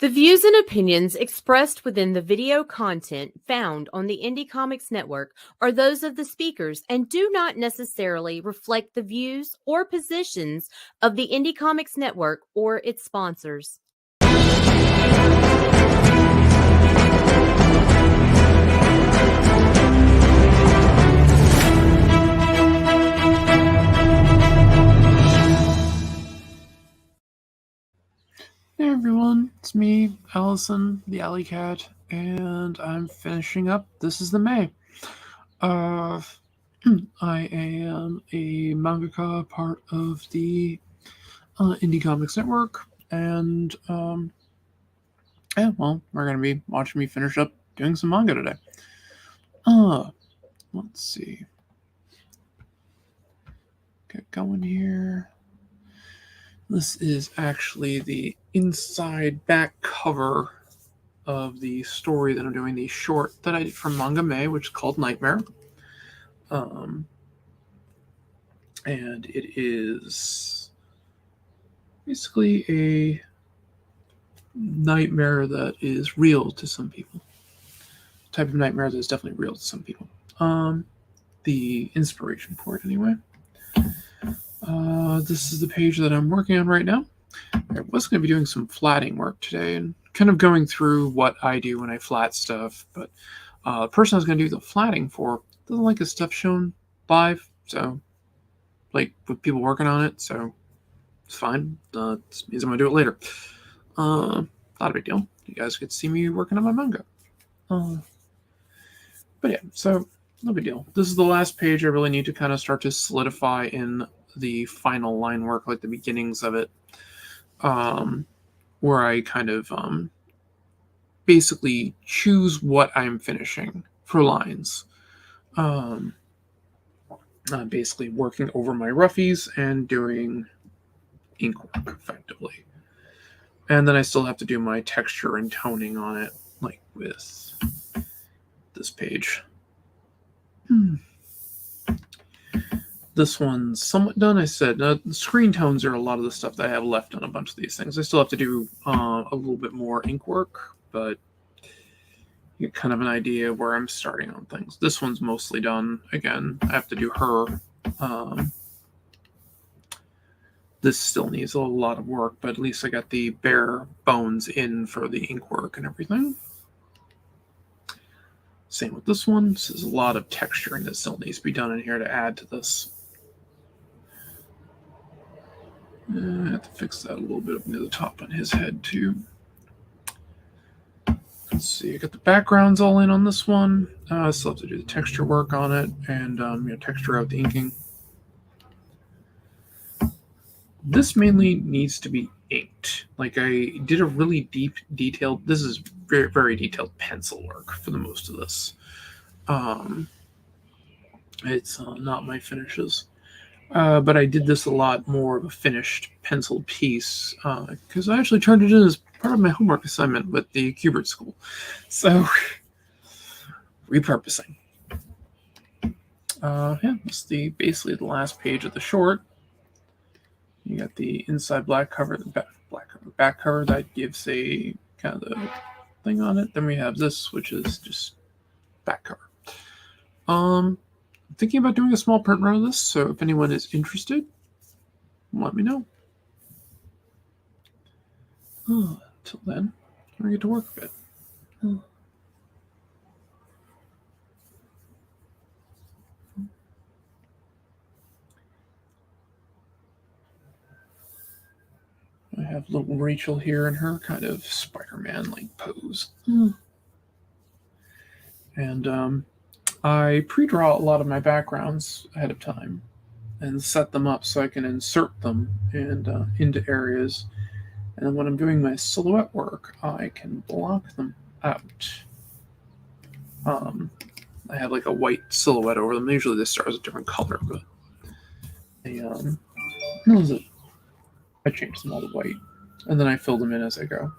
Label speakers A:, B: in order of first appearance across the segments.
A: The views and opinions expressed within the video content found on the Indie Comics Network are those of the speakers and do not necessarily reflect the views or positions of the Indie Comics Network or its sponsors.
B: Hey everyone, it's me, Allison, the Alikat, and I'm finishing up This is the May. I am a mangaka, part of the Indie Comics Network, and we're going to be watching me finish up doing some manga today. Let's see. Get going here. This is actually the inside back cover of the story that I'm doing, the short that I did from Manga May, which is called Nightmare. And it is basically a nightmare that is real to some people. Type of nightmare that is definitely real to some people. The inspiration for it, anyway. This is the page that I'm working on right now. I was going to be doing some flatting work today and kind of going through what I do when I flat stuff, but the person I was going to do the flatting for doesn't like his stuff shown live, so like with people working on it, so it's fine. This means I'm going to do it later. Not a big deal. You guys get to see me working on my manga. But yeah, so no big deal. This is the last page I really need to kind of start to solidify in the final line work, like the beginnings of it, where I kind of basically choose what I'm finishing for lines. Basically working over my roughies and doing ink work effectively. And then I still have to do my texture and toning on it, like with this page. This one's somewhat done. I said the screen tones are a lot of the stuff that I have left on a bunch of these things. I still have to do a little bit more ink work, but you get kind of an idea where I'm starting on things. This one's mostly done. Again, I have to do her. This still needs a lot of work, but at least I got the bare bones in for the ink work and everything. Same with this one. This is a lot of texturing that still needs to be done in here to add to this. I have to fix that a little bit up near the top on his head too. Let's see, I got the backgrounds all in on this one. I still have to do the texture work on it and texture out the inking. This mainly needs to be inked. Like I did a really deep detailed, this is very, very detailed pencil work for the most of this. It's not my finishes. But I did this a lot more of a finished pencil piece because I actually turned it in as part of my homework assignment with the Kubert School. So, repurposing. That's basically the last page of the short. You got the inside black cover, the back cover that gives a kind of the thing on it. Then we have this, which is just back cover. I'm thinking about doing a small print run of this, so if anyone is interested, let me know. Until then, I'm gonna get to work a bit. I have little Rachel here in her kind of Spider-Man-like pose. And I pre-draw a lot of my backgrounds ahead of time and set them up so I can insert them into areas. And then when I'm doing my silhouette work, I can block them out. I have like a white silhouette over them. Usually the stars are a different color, but I changed them all to white, and then I fill them in as I go.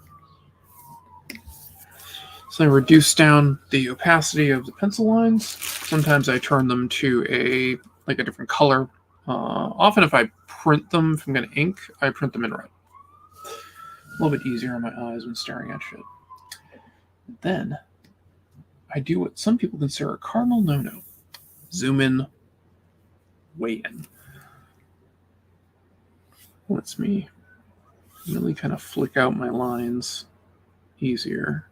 B: So I reduce down the opacity of the pencil lines. Sometimes I turn them to a different color. Often if I print them, if I'm going to ink, I print them in red. a little bit easier on my eyes when staring at shit. Then I do what some people consider a cardinal no-no. Zoom in, weigh in. Lets me really kind of flick out my lines easier.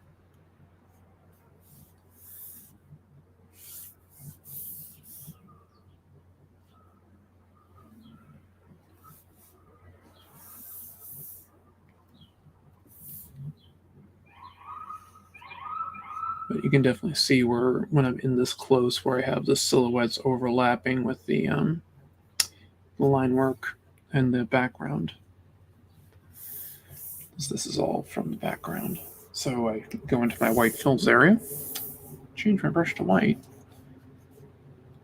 B: But you can definitely see where, when I'm in this close, where I have the silhouettes overlapping with the line work and the background. This is all from the background. So I go into my white fills area, change my brush to white,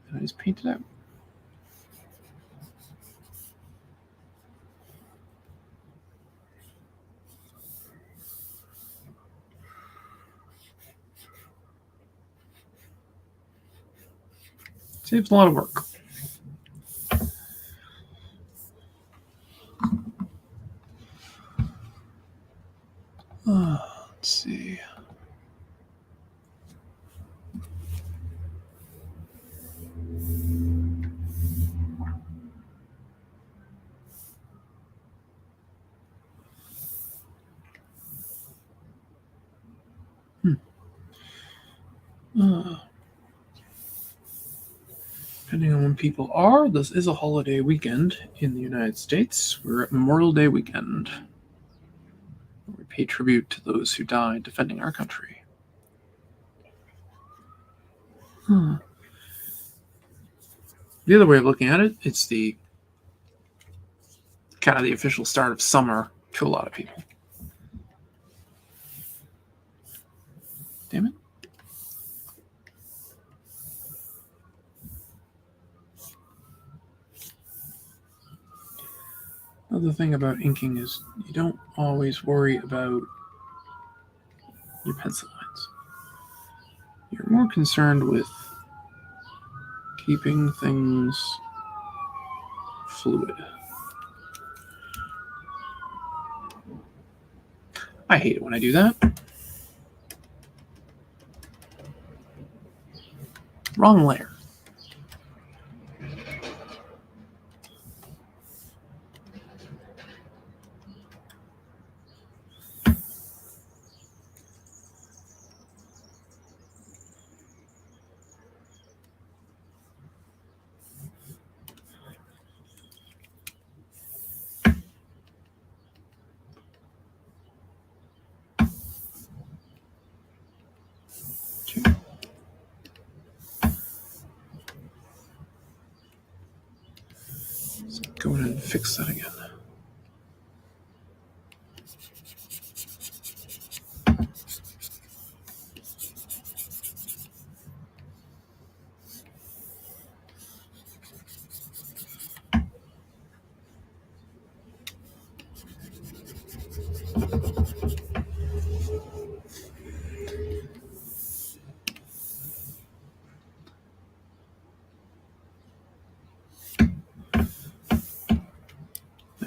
B: and I just paint it out. Saves a lot of work. Let's see. Depending on when people are, this is a holiday weekend in the United States. We're at Memorial Day weekend. We pay tribute to those who died defending our country. The other way of looking at it, it's the kind of the official start of summer to a lot of people. Damn it. Another thing about inking is you don't always worry about your pencil lines. You're more concerned with keeping things fluid. I hate it when I do that. Wrong layer. So go ahead and fix that again.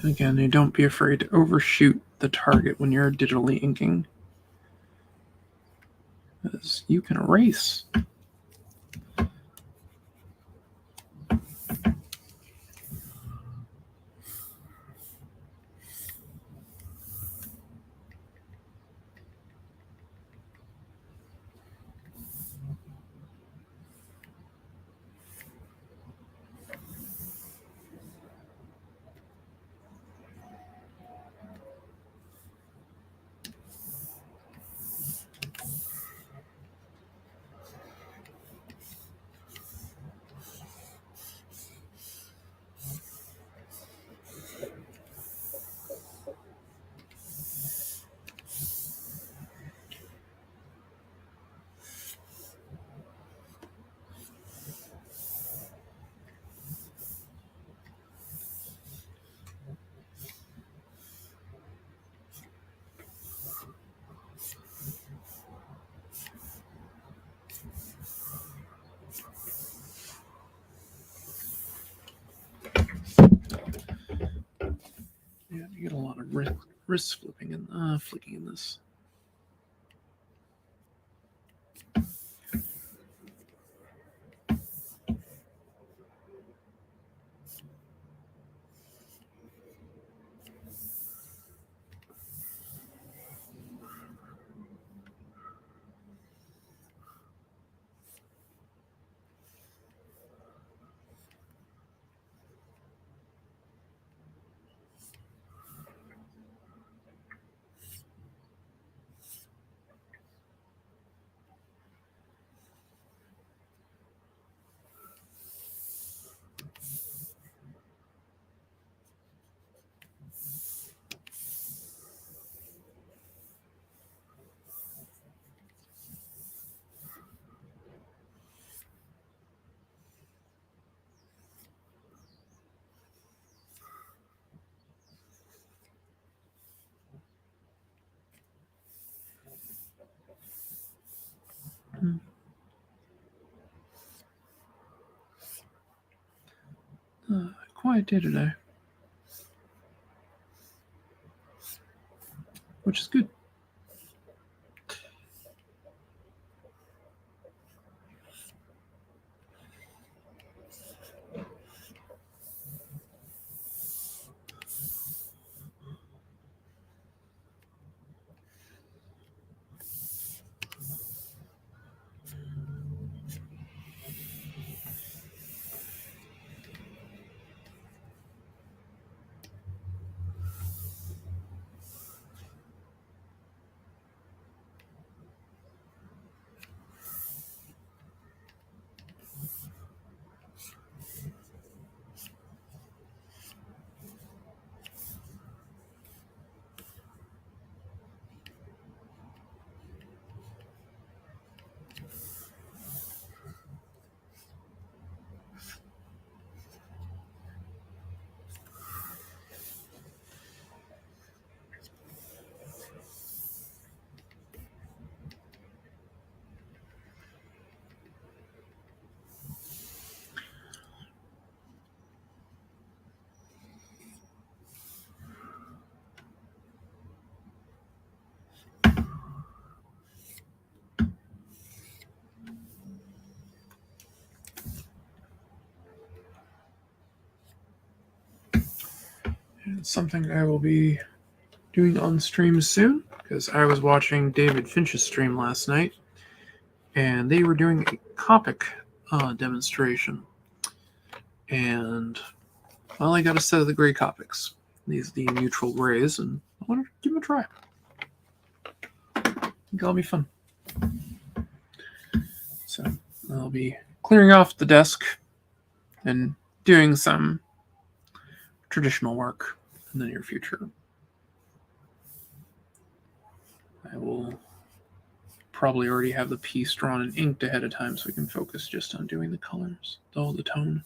B: And again, don't be afraid to overshoot the target when you're digitally inking, because you can erase. Yeah, you get a lot of wrist flicking in this. Quiet day today, which is good. It's something I will be doing on stream soon, because I was watching David Finch's stream last night, and they were doing a Copic demonstration. And, well, I got a set of the gray Copics, the neutral grays, and I want to give them a try. I think that'll be fun. So I'll be clearing off the desk and doing some traditional work in the near future. I will probably already have the piece drawn and inked ahead of time so we can focus just on doing the colors, the tone.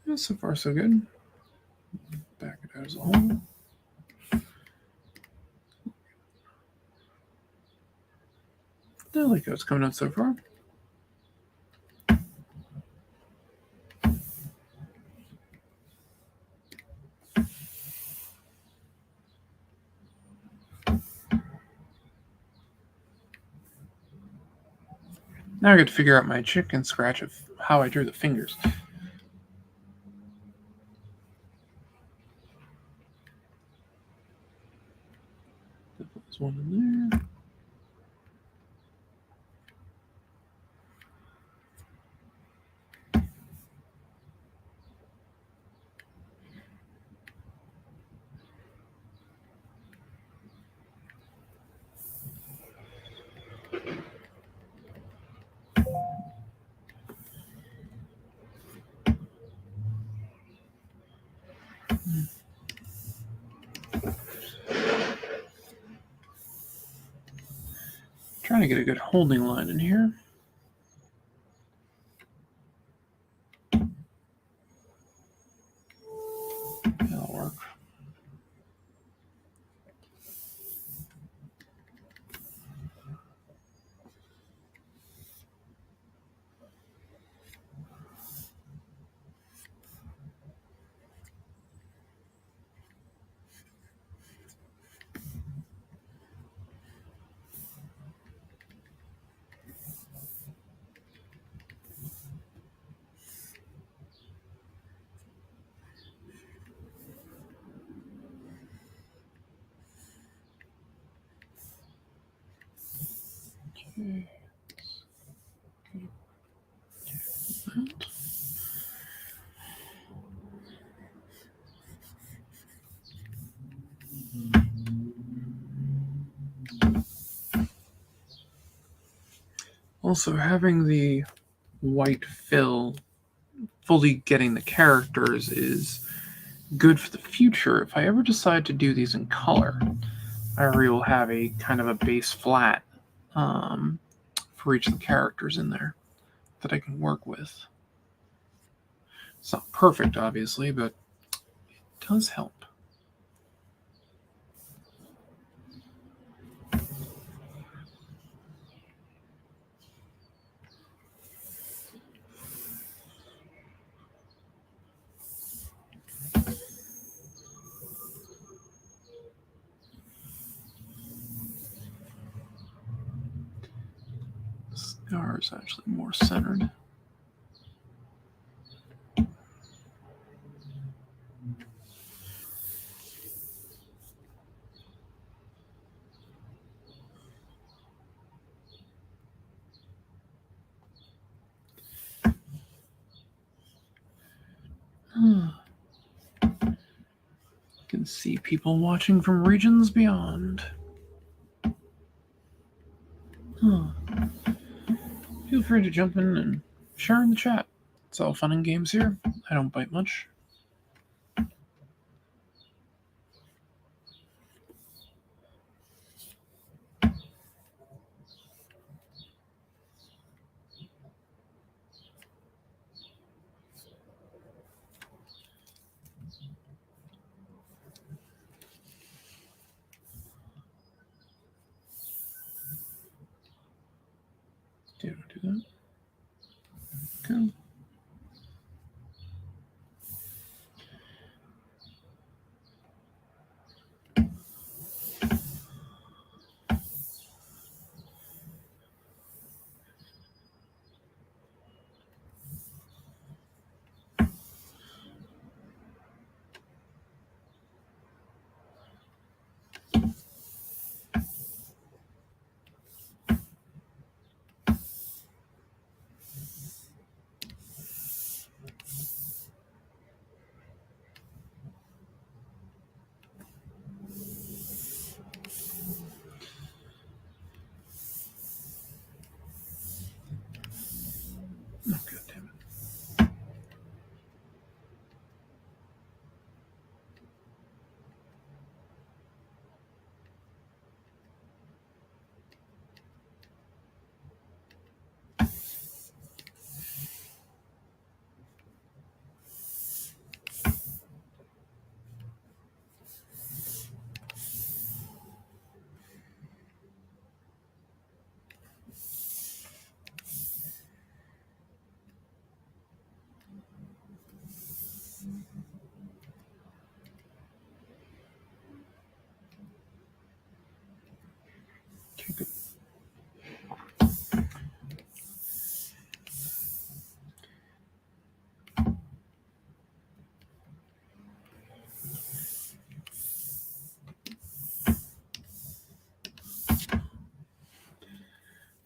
B: Yeah, so far so good. Back it out as a whole. I like how it's coming out so far. Now I get to figure out my chicken scratch of how I drew the fingers. There's one in there. Trying to get a good holding line in here. That'll work. Okay. Also, having the white fill fully getting the characters is good for the future. If I ever decide to do these in color, I already will have a kind of a base flat for each of the characters in there that I can work with. It's not perfect, obviously, but it does help. The scar is actually more centered. You can see people watching from regions beyond. Feel free to jump in and share in the chat. It's all fun and games here. I don't bite much. Do that. Okay.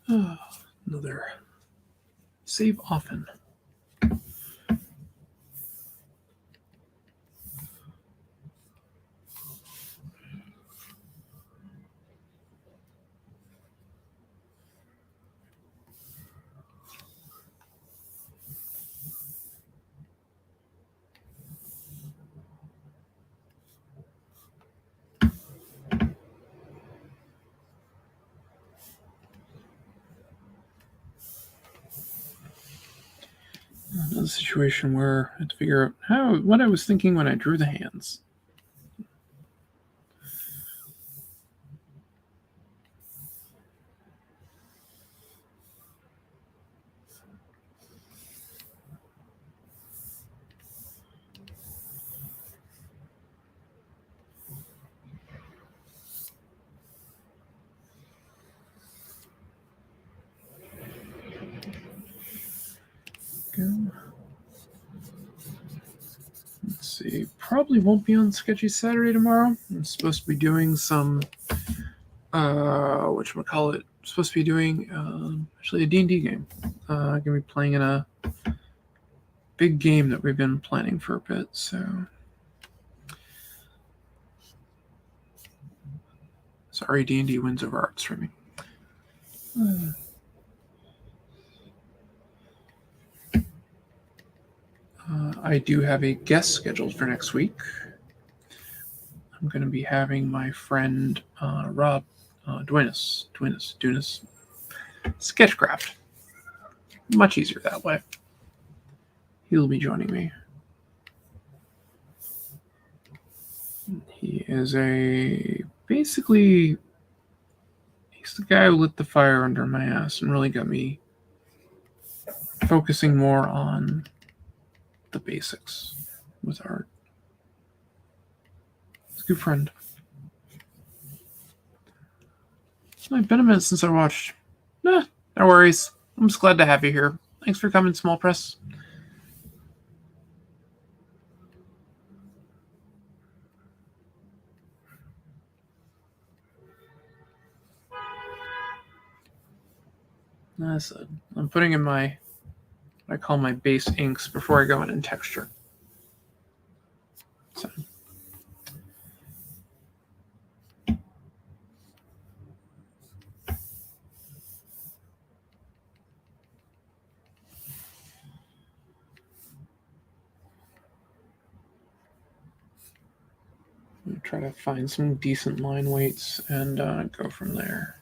B: Another save often. Another situation where I had to figure out what I was thinking when I drew the hands. Go. Let's see. Probably won't be on Sketchy Saturday tomorrow. I'm supposed to be doing some whatchamacallit. Supposed to be doing actually a D&D game. Gonna be playing in a big game that we've been planning for a bit, so sorry, D&D wins over art streaming. I do have a guest scheduled for next week. I'm going to be having my friend Rob Duenas, Sketchcraft. Much easier that way. He'll be joining me. He is basically, he's the guy who lit the fire under my ass and really got me focusing more on the basics with art. He's a good friend. It's been a minute since I watched. No worries. I'm just glad to have you here. Thanks for coming, Small Press. I'm putting in what I call my base inks before I go in and texture. So. Try to find some decent line weights and go from there.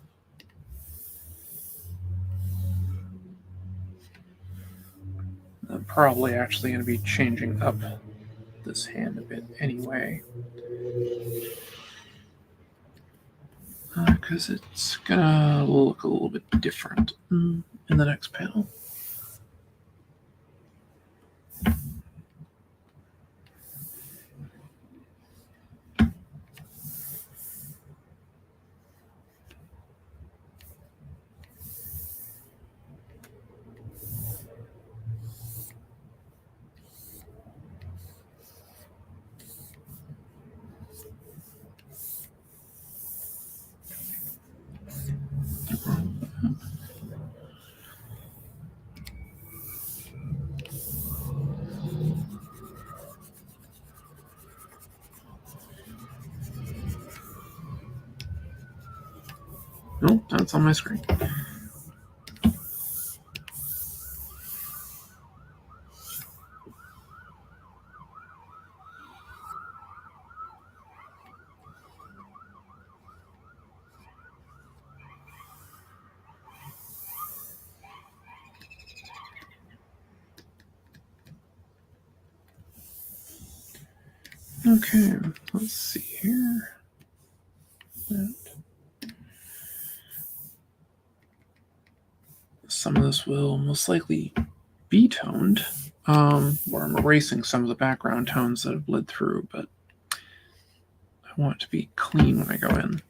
B: I'm probably actually going to be changing up this hand a bit anyway, because it's going to look a little bit different in the next panel. Nope, that's on my screen. Okay, let's see here. Some of this will most likely be toned, where I'm erasing some of the background tones that have bled through, but I want it to be clean when I go in.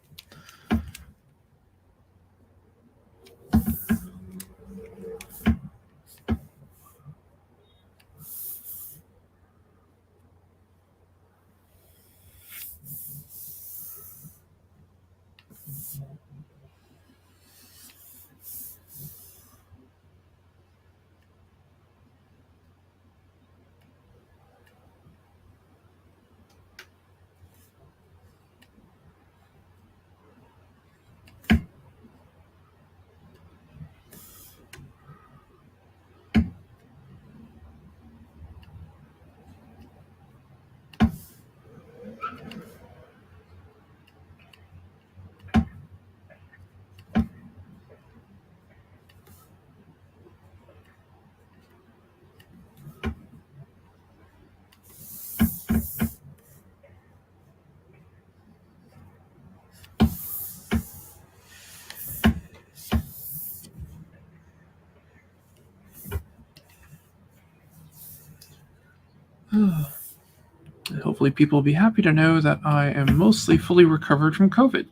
B: Hopefully people will be happy to know that I am mostly fully recovered from COVID.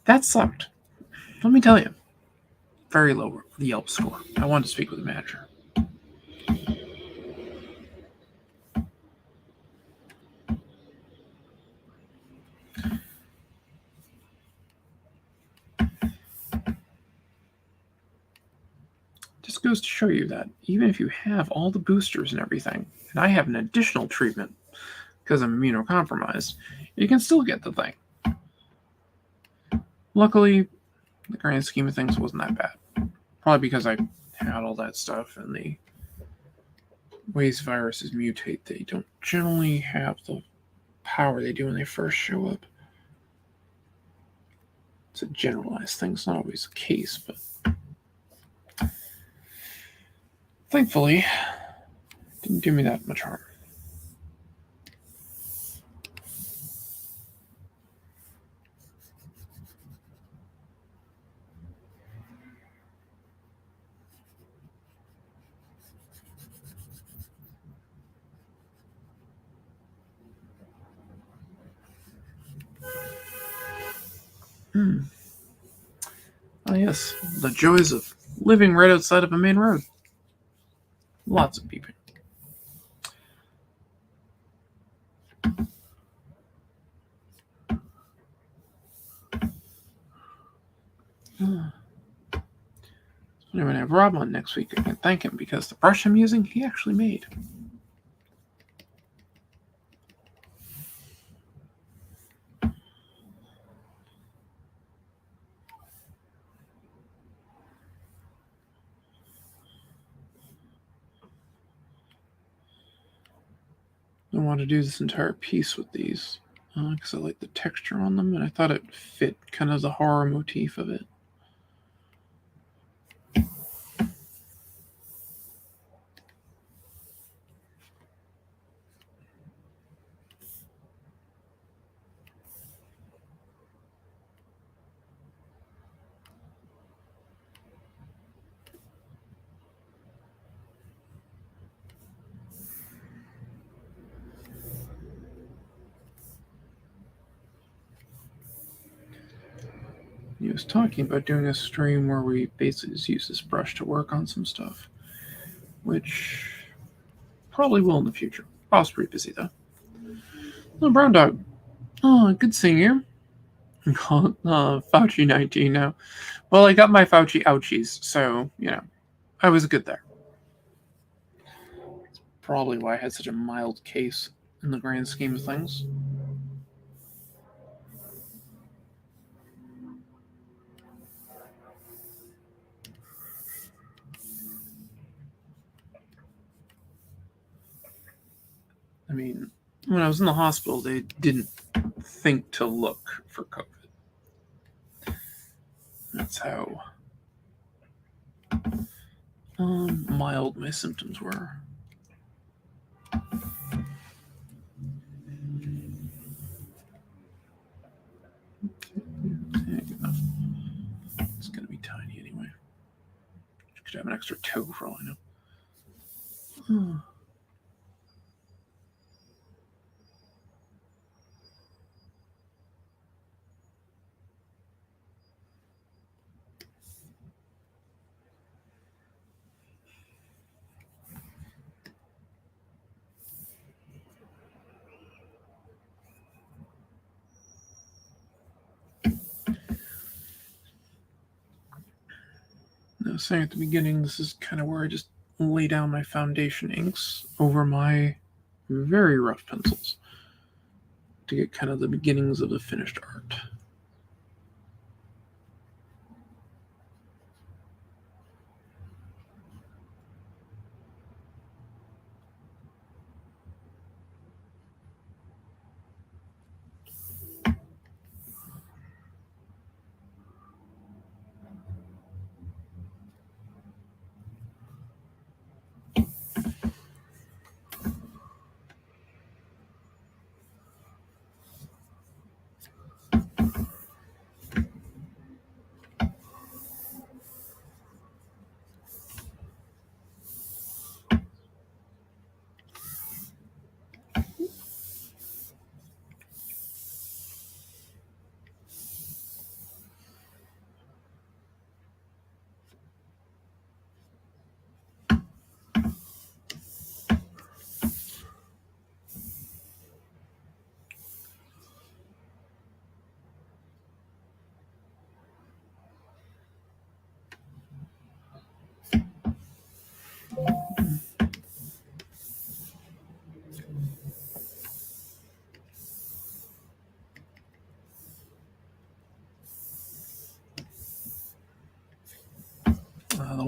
B: That sucked. Let me tell you. Very low the Yelp score. I wanted to speak with the manager. Just goes to show you that even if you have all the boosters and everything, and I have an additional treatment because I'm immunocompromised, you can still get the thing. Luckily, the grand scheme of things wasn't that bad. Probably because I had all that stuff, and the ways viruses mutate, they don't generally have the power they do when they first show up. It's a generalized thing. It's not always the case, but thankfully, it didn't do me that much harm. Oh yes, the joys of living right outside of a main road. Lots of beeping. When I have Rob on next week, I can thank him because the brush I'm using, he actually made. I want to do this entire piece with these because I like the texture on them, and I thought it fit kind of the horror motif of it. He was talking about doing a stream where we basically just use this brush to work on some stuff, which probably will in the future. I was pretty busy though. Oh, brown dog. Oh, good seeing you. Fauci 19 now. Well, I got my Fauci ouchies, so, I was good there. That's probably why I had such a mild case in the grand scheme of things. I mean, when I was in the hospital, they didn't think to look for COVID. That's how mild my symptoms were. It's going to be tiny anyway. Could have an extra toe for all I know. I was saying at the beginning, this is kind of where I just lay down my foundation inks over my very rough pencils to get kind of the beginnings of the finished art.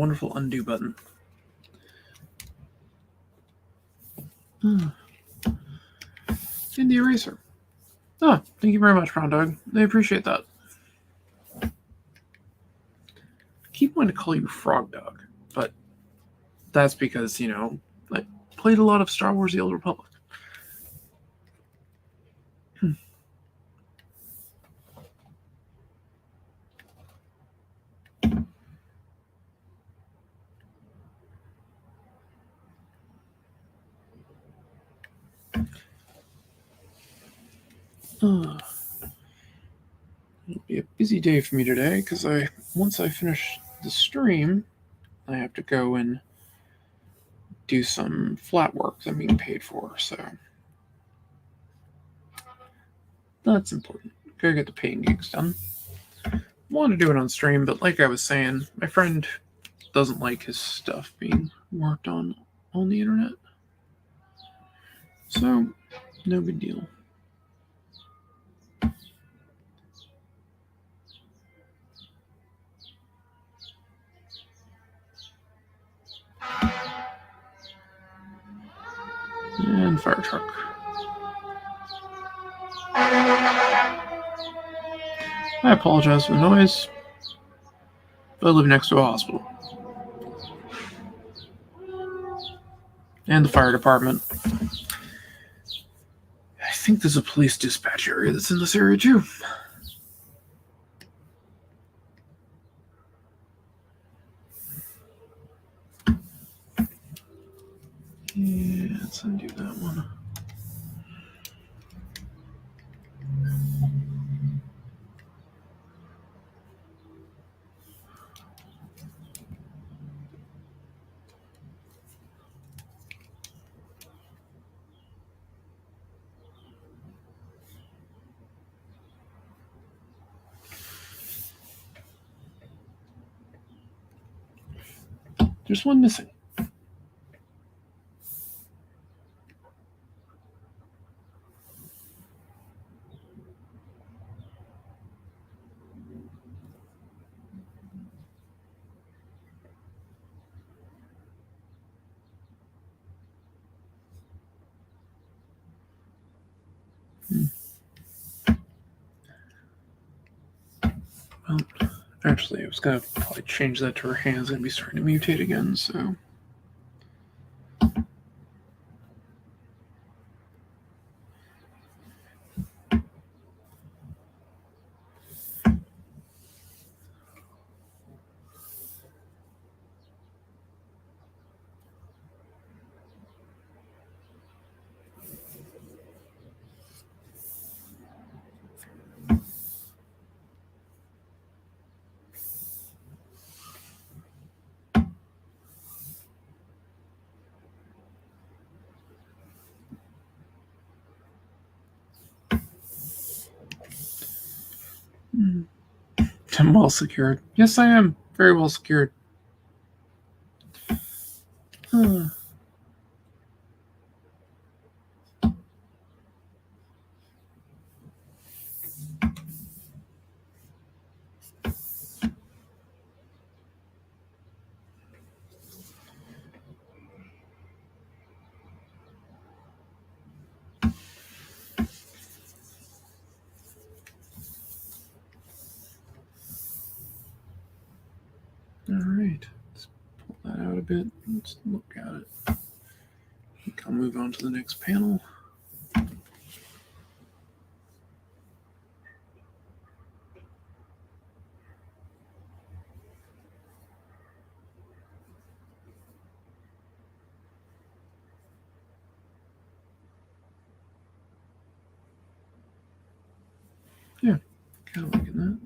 B: wonderful undo button. And the eraser. Ah, thank you very much, Brown Dog. I appreciate that. I keep wanting to call you Frog Dog, but that's because, I played a lot of Star Wars The Old Republic. It'll be a busy day for me today because once I finish the stream, I have to go and do some flat work that I'm being paid for, so that's important. Gotta get the paying gigs done. Want to do it on stream, but like I was saying, my friend doesn't like his stuff being worked on the internet, so no big deal. And fire truck. I apologize for the noise, but I live next to a hospital. And the fire department. I think there's a police dispatch area that's in this area too. Yeah, let's undo that one. There's one missing. Well, actually, I was going to probably change that to her hand's going to be starting to mutate again, so. I'm well secured. Yes, I am. Very well secured. All right. Let's pull that out a bit. Let's look at it. I think I'll move on to the next panel. Yeah, kind of liking that.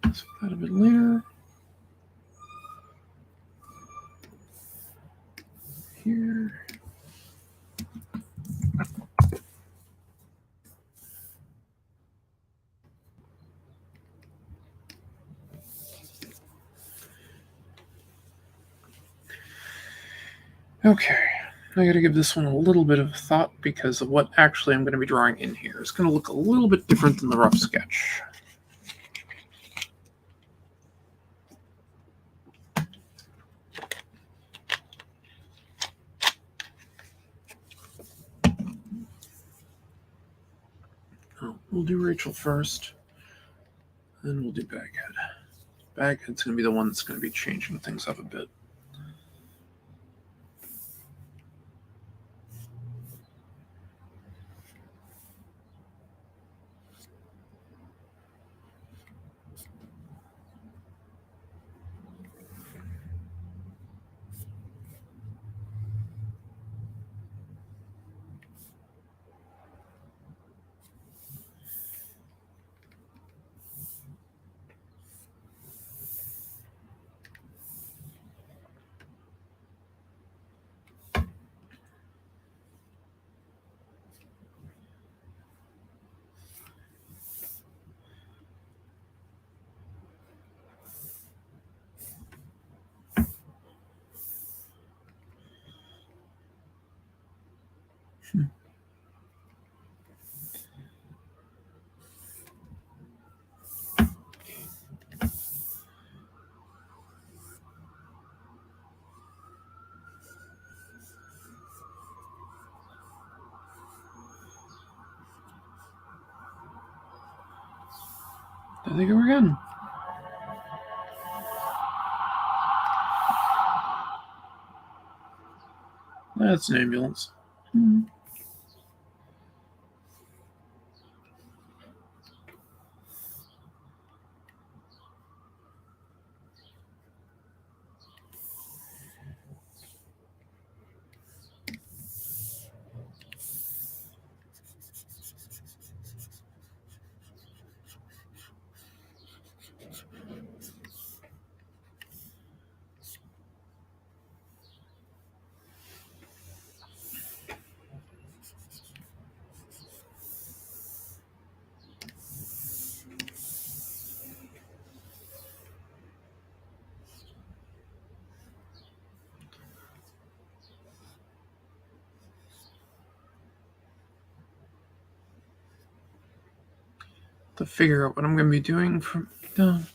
B: Let's put that a bit later. Here. Okay, I gotta give this one a little bit of thought because of what actually I'm going to be drawing in here. It's going to look a little bit different than the rough sketch. Oh, we'll do Rachel first, then we'll do Baghead. Baghead's going to be the one that's going to be changing things up a bit. There they go again. That's an ambulance. To figure out what I'm going to be doing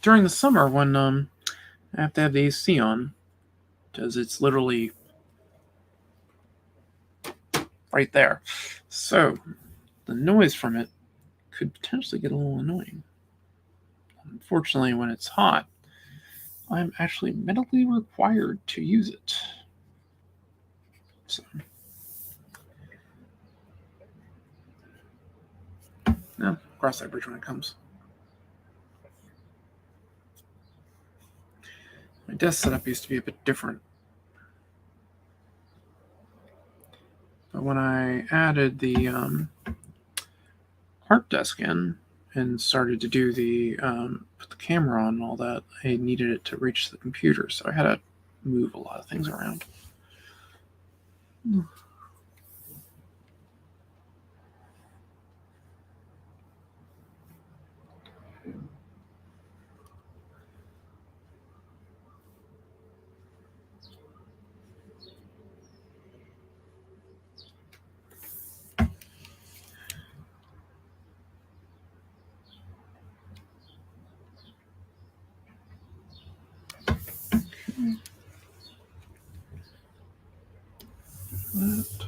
B: during the summer when I have to have the AC on, because it's literally right there. So the noise from it could potentially get a little annoying. Unfortunately, when it's hot, I'm actually medically required to use it. So, no, cross that bridge when it comes. My desk setup used to be a bit different. But when I added the art desk in and started to do the put the camera on and all that, I needed it to reach the computer, so I had to move a lot of things around. That.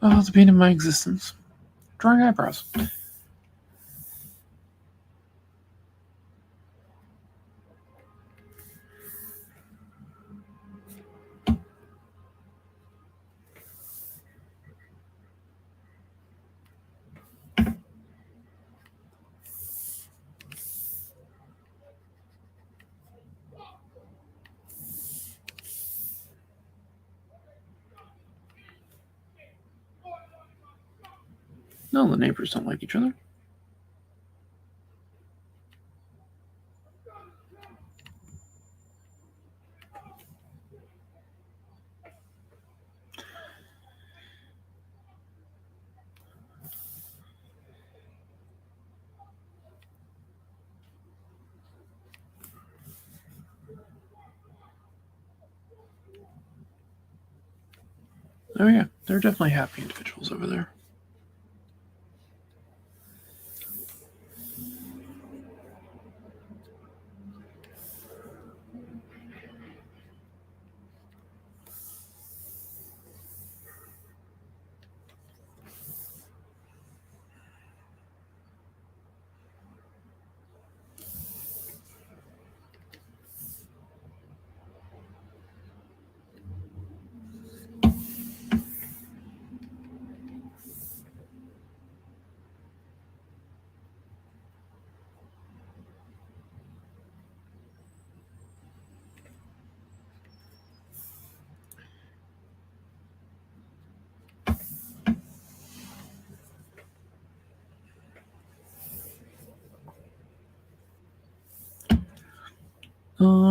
B: Oh, the pain of my existence. Drawing eyebrows. No, the neighbors don't like each other. Oh yeah, they're definitely happy individuals over there.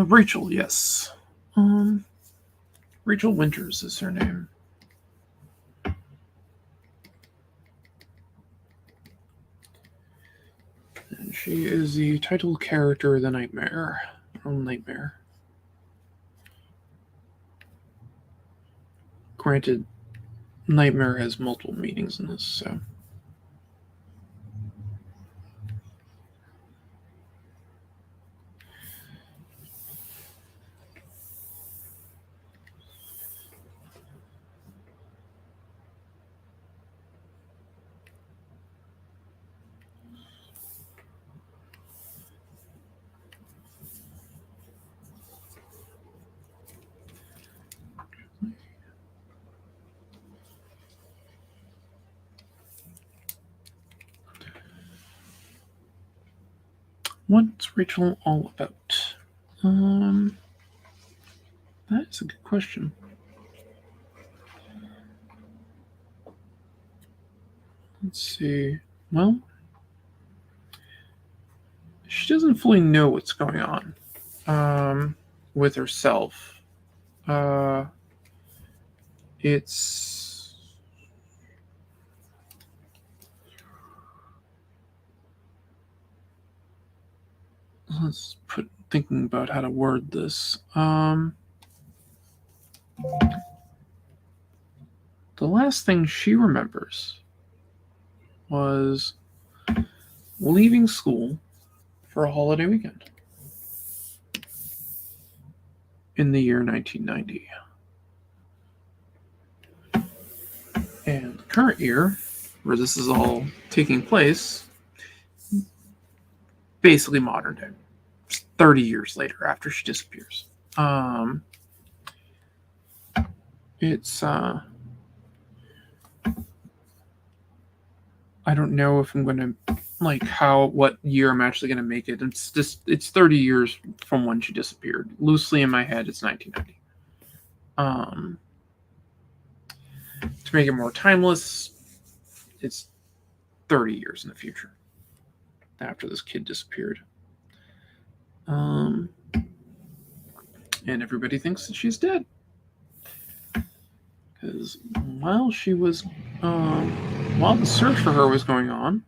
B: Rachel, yes. Rachel Winters is her name. And she is the title character of the Nightmare. Nightmare. Granted, Nightmare has multiple meanings in this, so. What's Rachel all about? That is a good question. Let's see. Well, she doesn't fully know what's going on with herself. It's let's put thinking about how to word this. The last thing she remembers was leaving school for a holiday weekend in the year 1990. And the current year, where this is all taking place, basically modern day. 30 years later after she disappears. It's I don't know if I'm gonna what year I'm actually gonna make it. It's 30 years from when she disappeared. Loosely in my head, it's 1990. To make it more timeless, it's 30 years in the future after this kid disappeared. And everybody thinks that she's dead. Because while the search for her was going on,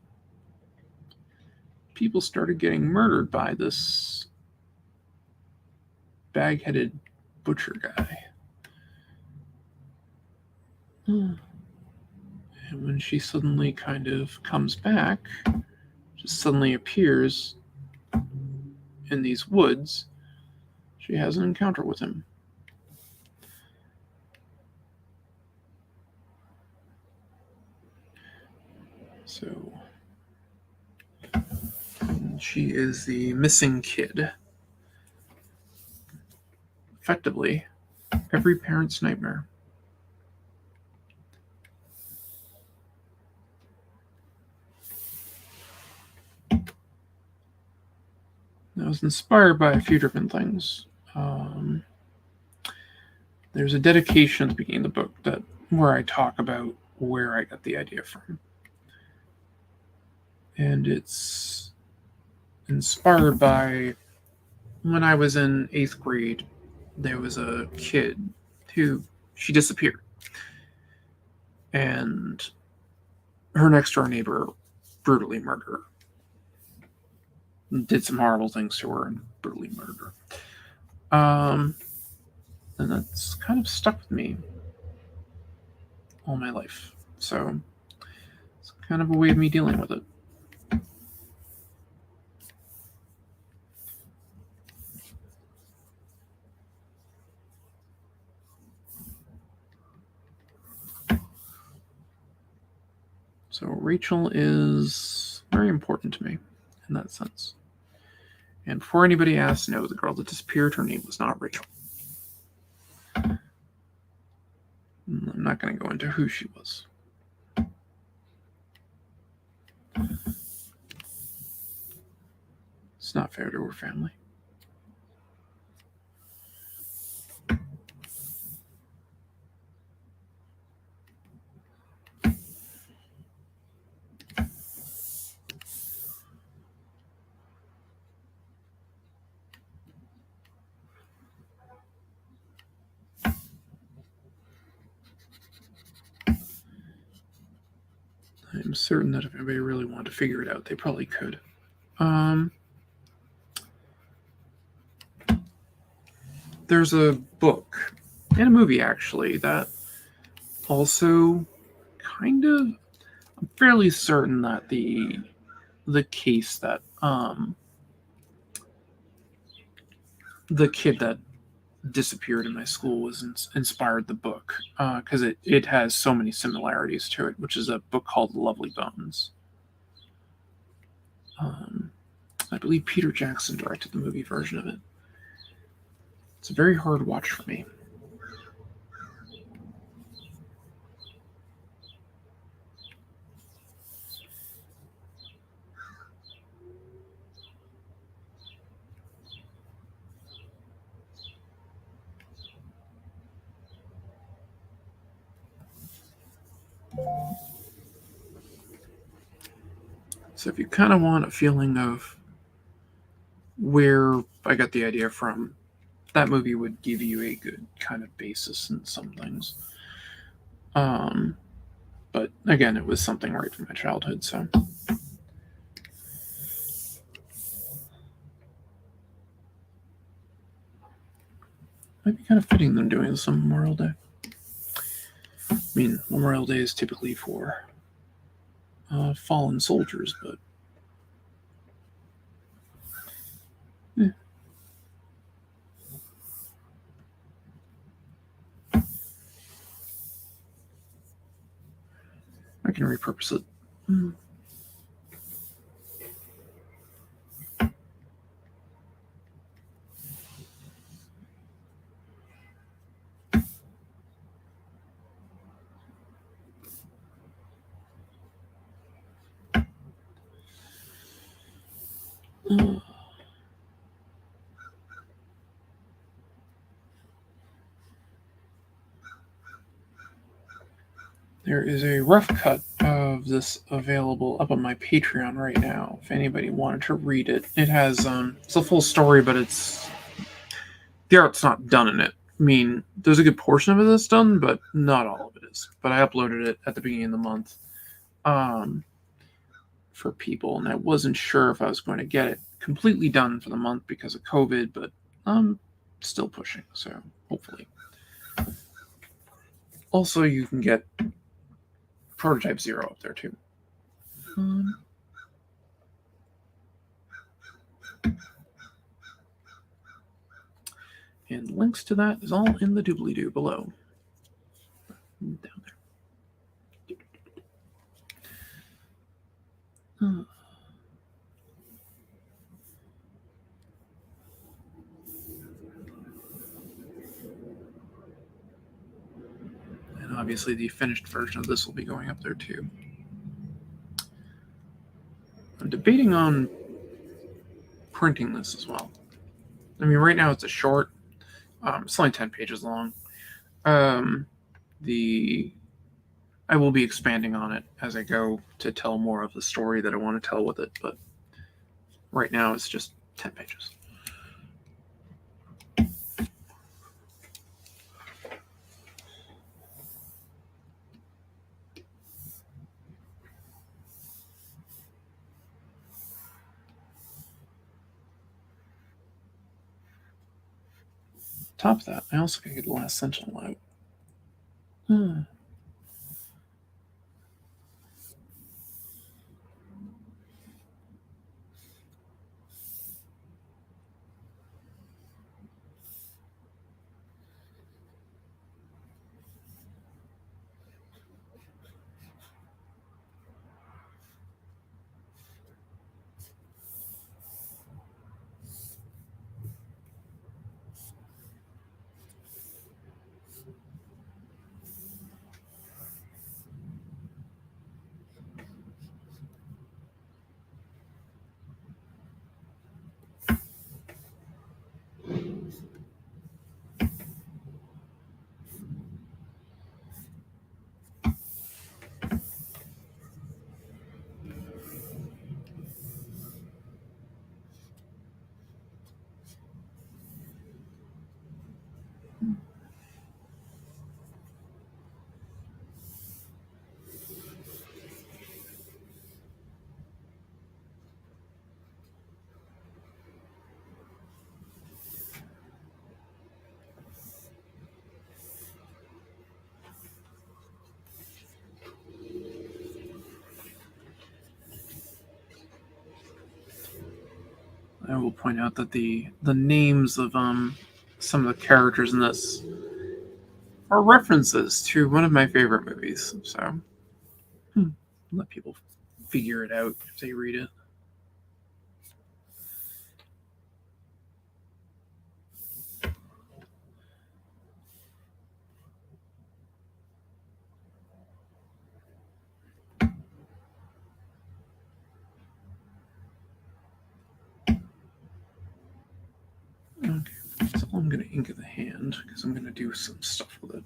B: people started getting murdered by this bag-headed butcher guy. And when she suddenly kind of comes back, just suddenly appears in these woods, she has an encounter with him. She is the missing kid. Effectively, every parent's nightmare. I was inspired by a few different things. There's a dedication at the beginning of the book where I talk about where I got the idea from. And it's inspired by when I was in 8th grade, there was a kid who she disappeared. And her next door neighbor brutally murdered her. Did some horrible things to her and brutally murdered her. And that's kind of stuck with me all my life. So it's kind of a way of me dealing with it. So Rachel is very important to me in that sense. And before anybody asks, no, the girl that disappeared, her name was not Rachel. I'm not going to go into who she was. It's not fair to her family. I'm certain that if anybody really wanted to figure it out, they probably could. There's a book and a movie, actually, that also kind of... I'm fairly certain that the case that the kid that disappeared in my school was inspired the book, because it has so many similarities to it, which is a book called Lovely Bones. I believe Peter Jackson directed the movie version of it. It's a very hard watch for me. So if you kind of want a feeling of where I got the idea from, that movie would give you a good kind of basis in some things. But again, it was something right from my childhood, so... Might be kind of fitting them doing this on Memorial Day. I mean, Memorial Day is typically for fallen soldiers, but... yeah. I can repurpose it. There is a rough cut of this available up on my Patreon right now. If anybody wanted to read it, it has it's a full story, but the art's not done in it. I mean, there's a good portion of it that's done, but not all of it is. But I uploaded it at the beginning of the month for people, and I wasn't sure if I was going to get it completely done for the month because of COVID, but I'm still pushing, so hopefully. Also, you can get Prototype 0 up there too. And links to that is all in the doobly-doo below. Down there. obviously the finished version of this will be going up there too. I'm debating on printing this as well. I mean, right now it's a short. It's only 10 pages long. I will be expanding on it as I go to tell more of the story that I want to tell with it, but right now it's just 10 pages. Top of that, I also gotta get the last Sentinel out. I will point out that the names of some of the characters in this are references to one of my favorite movies. So let people figure it out if they read it. Okay, so I'm going to ink the hand because I'm going to do some stuff with it.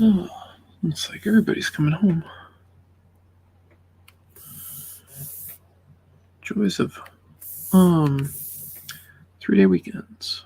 B: Oh, looks like everybody's coming home. Joys of 3-day weekends.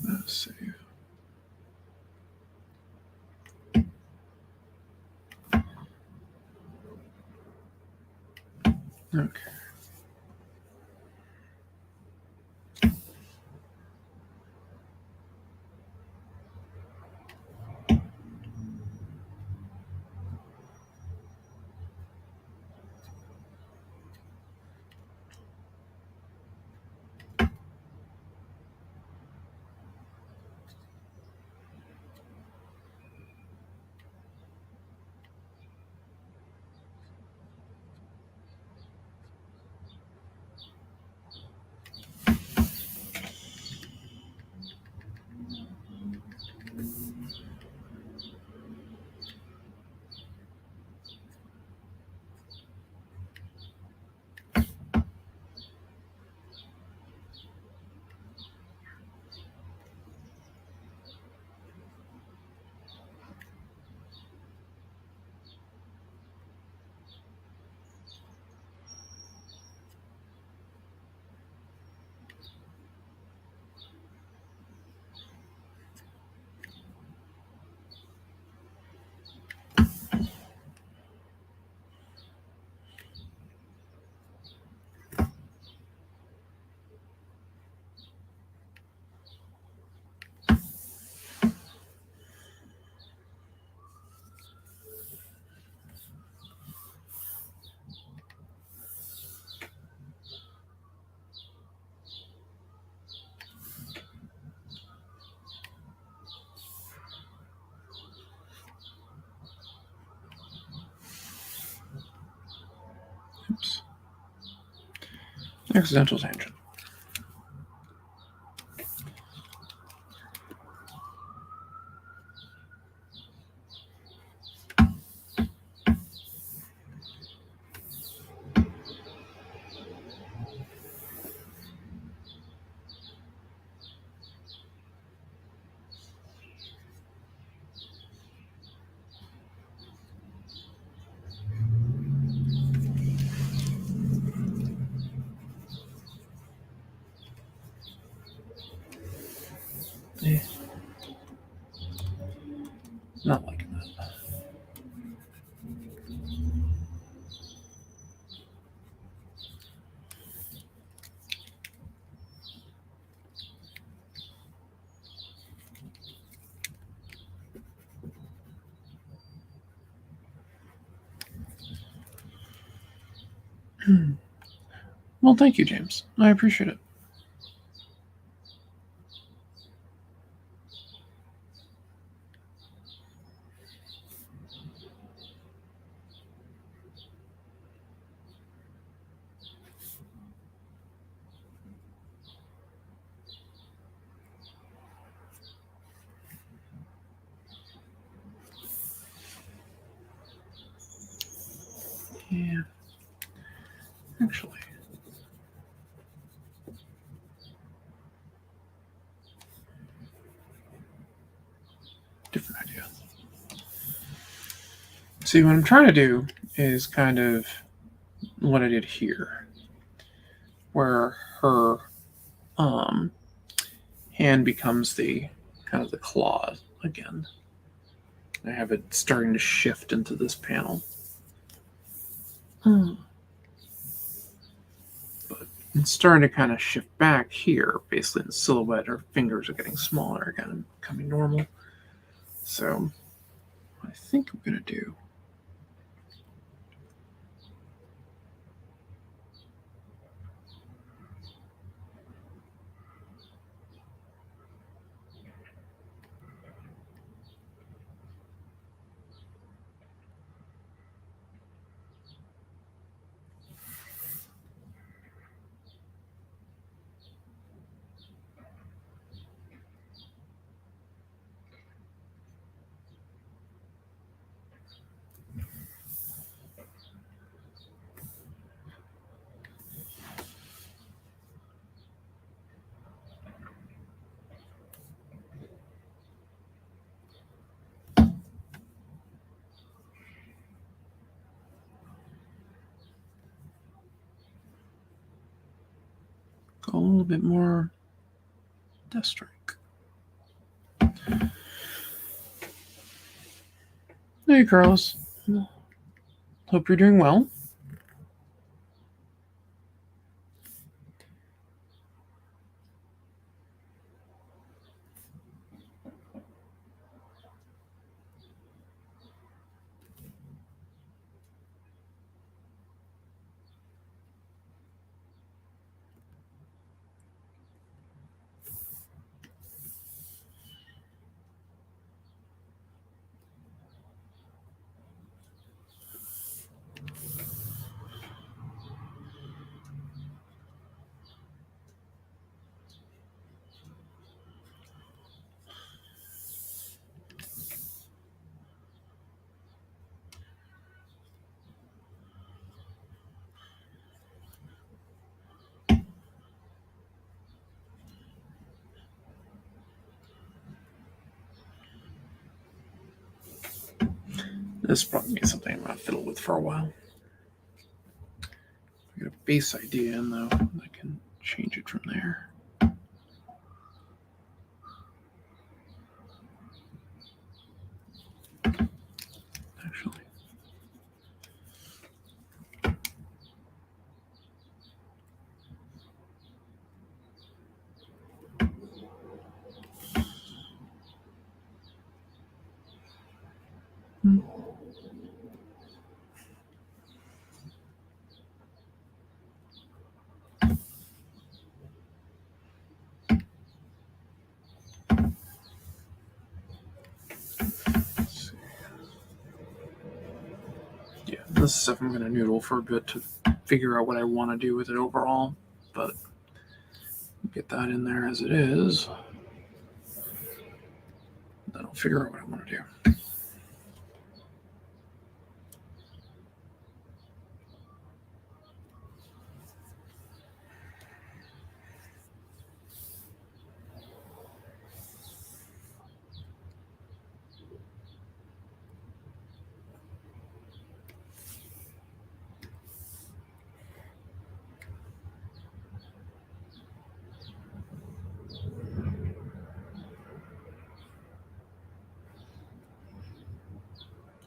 B: Let's see. Okay. Oops. Accidental tangent. Not liking that. Well, thank you, James. I appreciate it. Yeah. Actually. Different idea. See, what I'm trying to do is kind of what I did here, where her hand becomes the kind of the claw again. I have it starting to shift into this panel. But it's starting to kind of shift back here. Basically, the silhouette, her fingers are getting smaller again, becoming normal. So, what I think I'm going to do little bit more death strike. Hey, Carlos. Hope you're doing well. This probably be something I'm going to fiddle with for a while. I got a base idea in though. I can change it from there. Actually. Yeah, this stuff I'm going to noodle for a bit to figure out what I want to do with it overall, but get that in there as it is. Then I'll figure out what I want to do.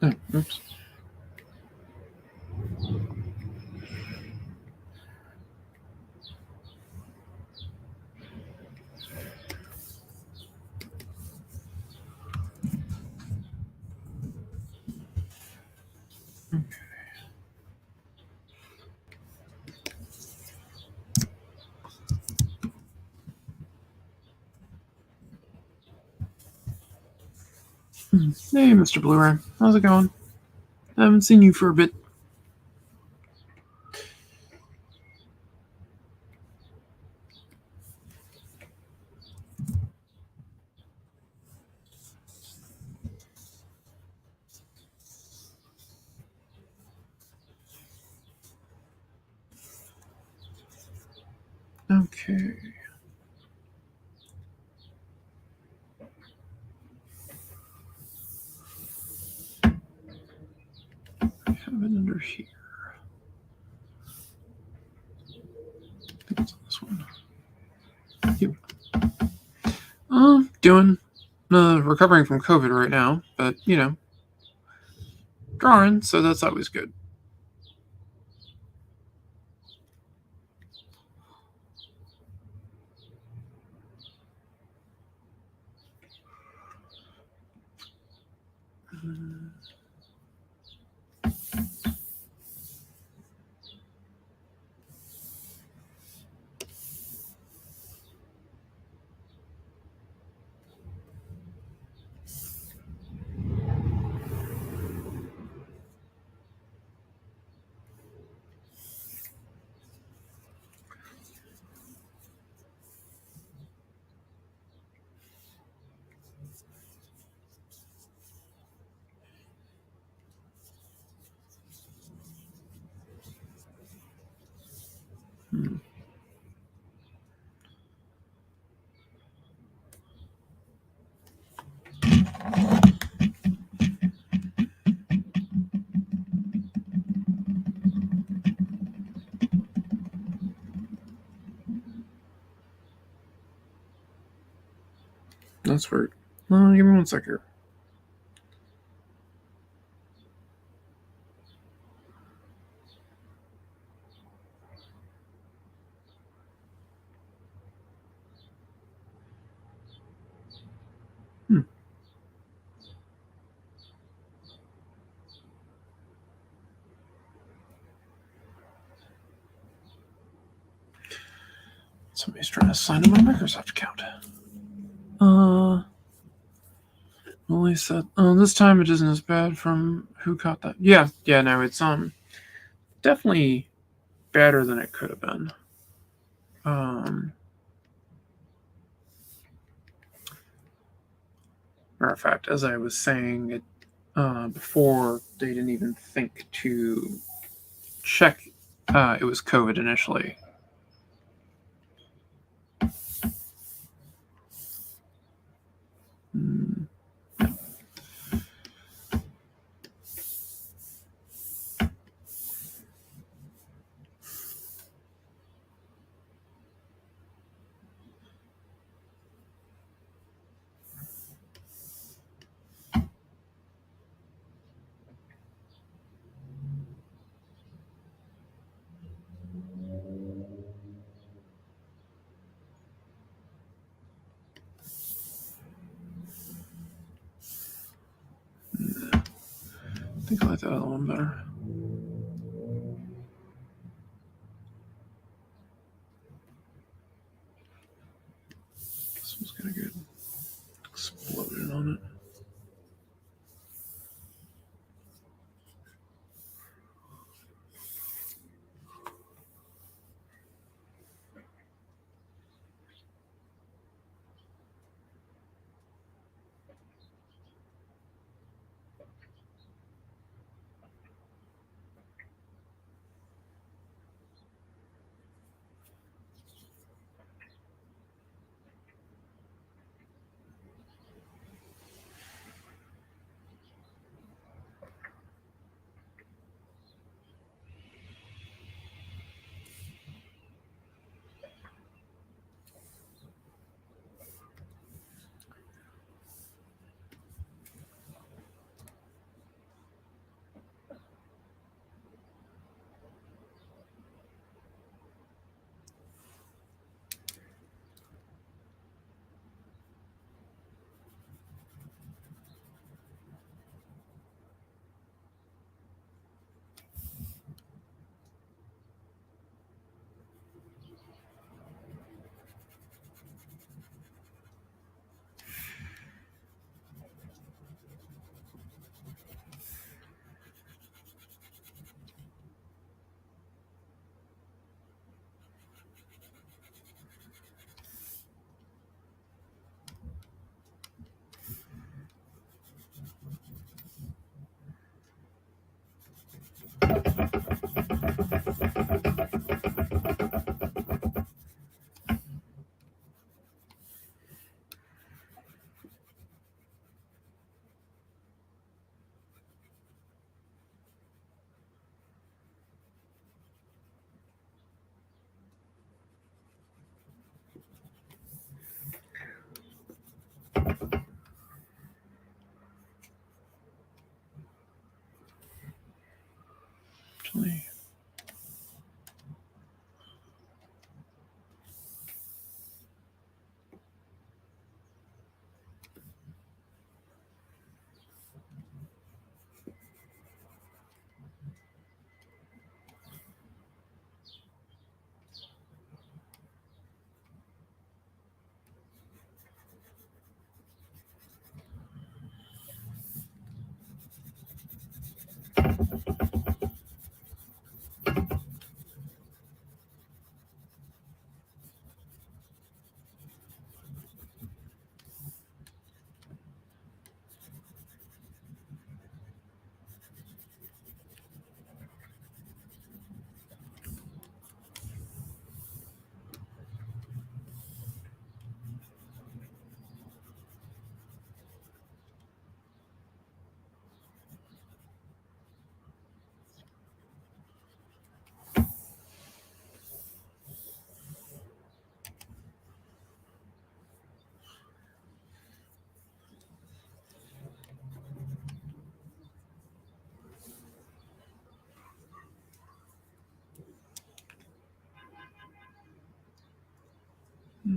B: Oh, oops. Hey, Mr. Blue Ray. How's it going? I haven't seen you for a bit. Okay. I have it under here. I think it's on this one. You. Doing recovering from COVID right now, but drawing, so that's always good. That's weird. Give me 1 sec here. Somebody's trying to sign in my Microsoft account. Only said, this time it isn't as bad from who caught that. Yeah, no, it's definitely better than it could have been. Matter of fact, as I was saying it before, they didn't even think to check it was COVID initially. I think I like that other one better. This one's gonna get exploded on it.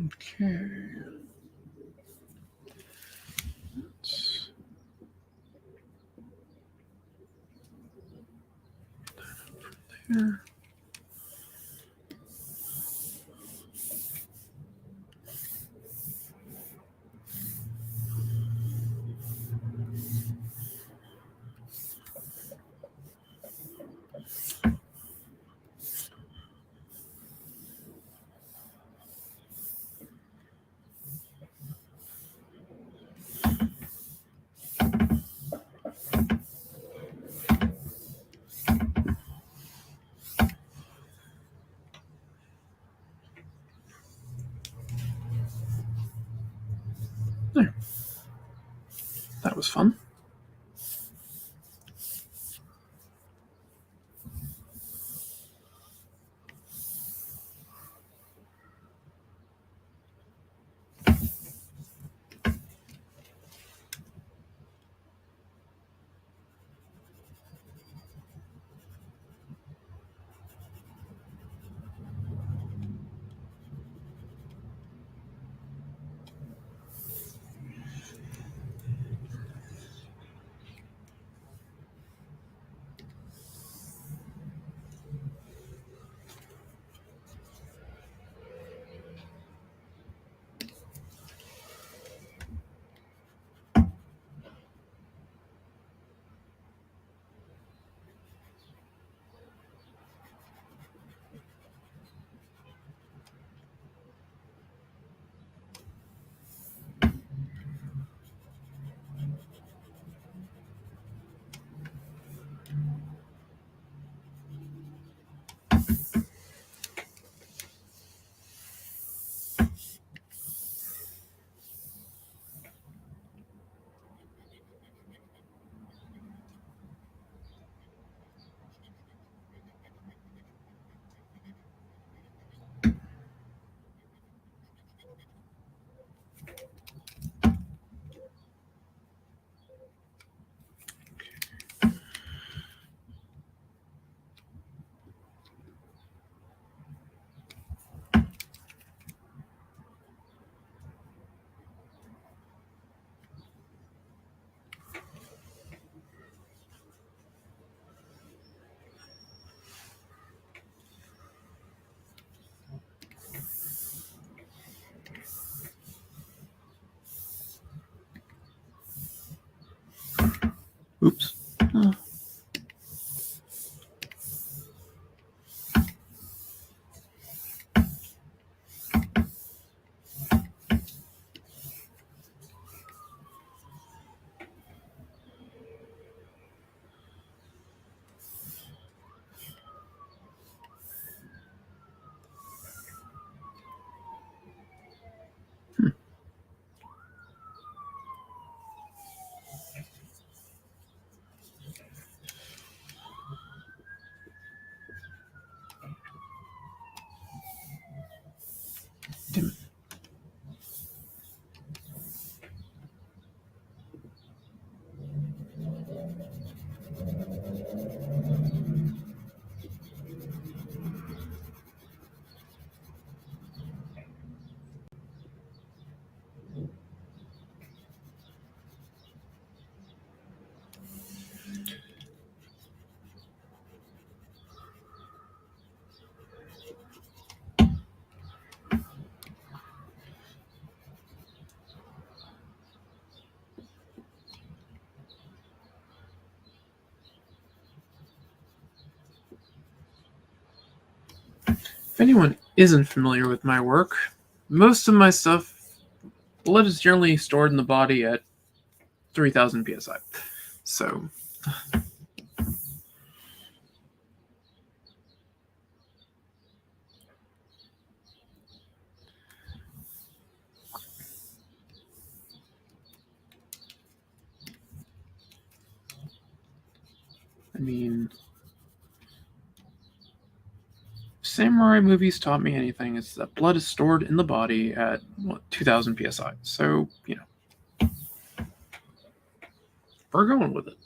B: Okay. There. There. That was fun. Oops. Damn it. If anyone isn't familiar with my work, most of my stuff, blood is generally stored in the body at 3000 psi. So, I mean, samurai movies taught me anything, it's that blood is stored in the body at 2000 psi. So, we're going with it.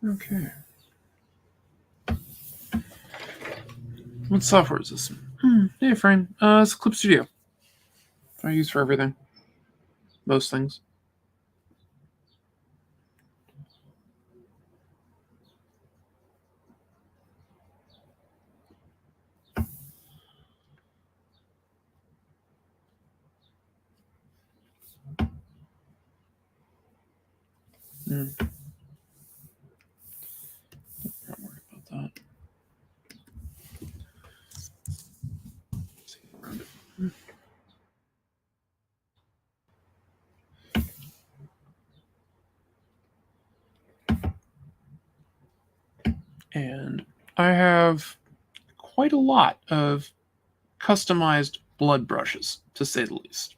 B: Okay. What software is this? Hey, Frame. It's Clip Studio. I use for everything. Most things. Not worry about that. See around it. And I have quite a lot of customized blood brushes, to say the least.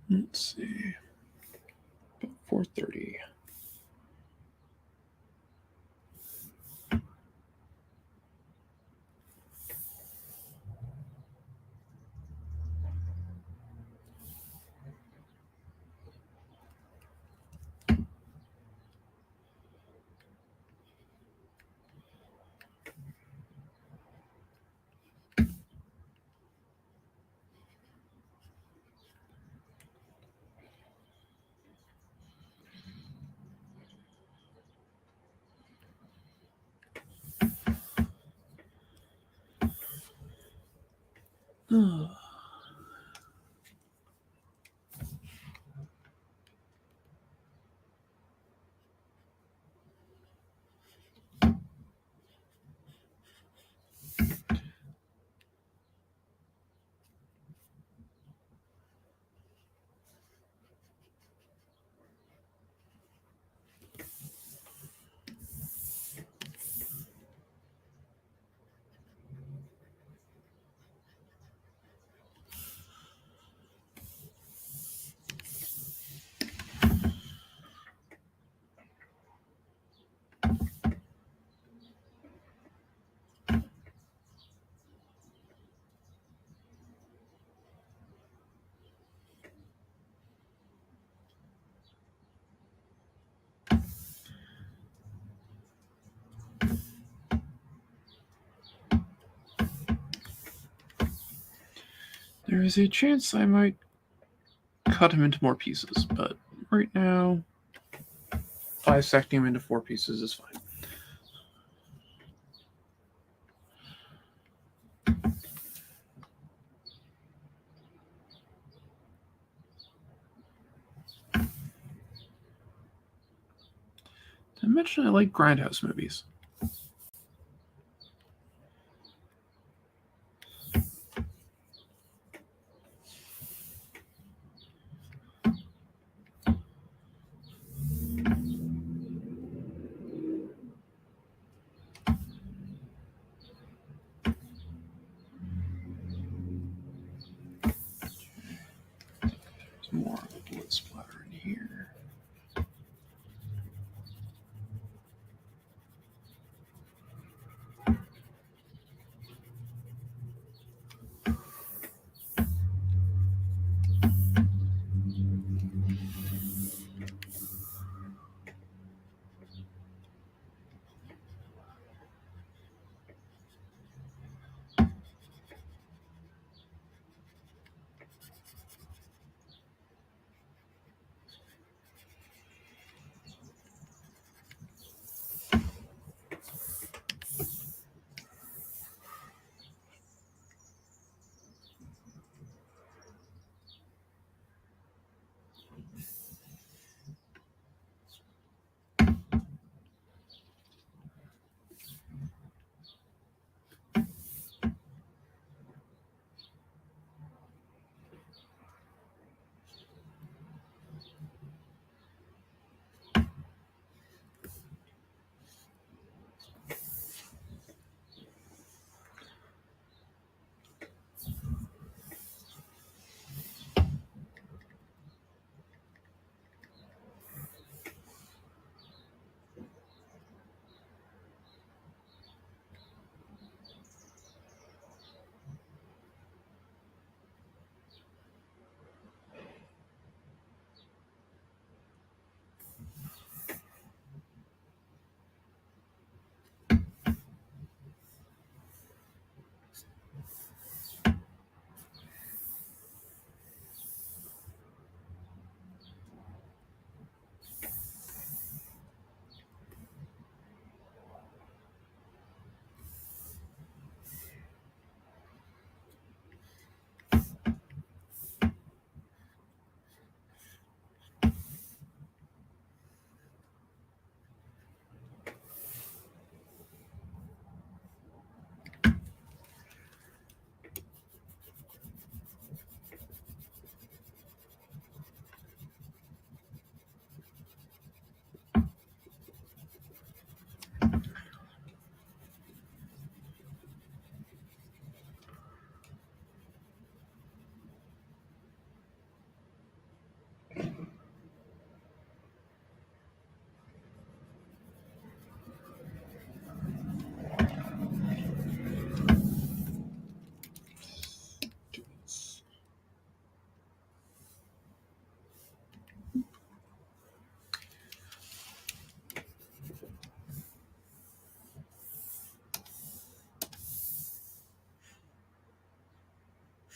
B: Let's see. About 4:30. There is a chance I might cut him into more pieces, but right now, bisecting him into 4 pieces is fine. Did I mention I like grindhouse movies? There's more blood splatter in here.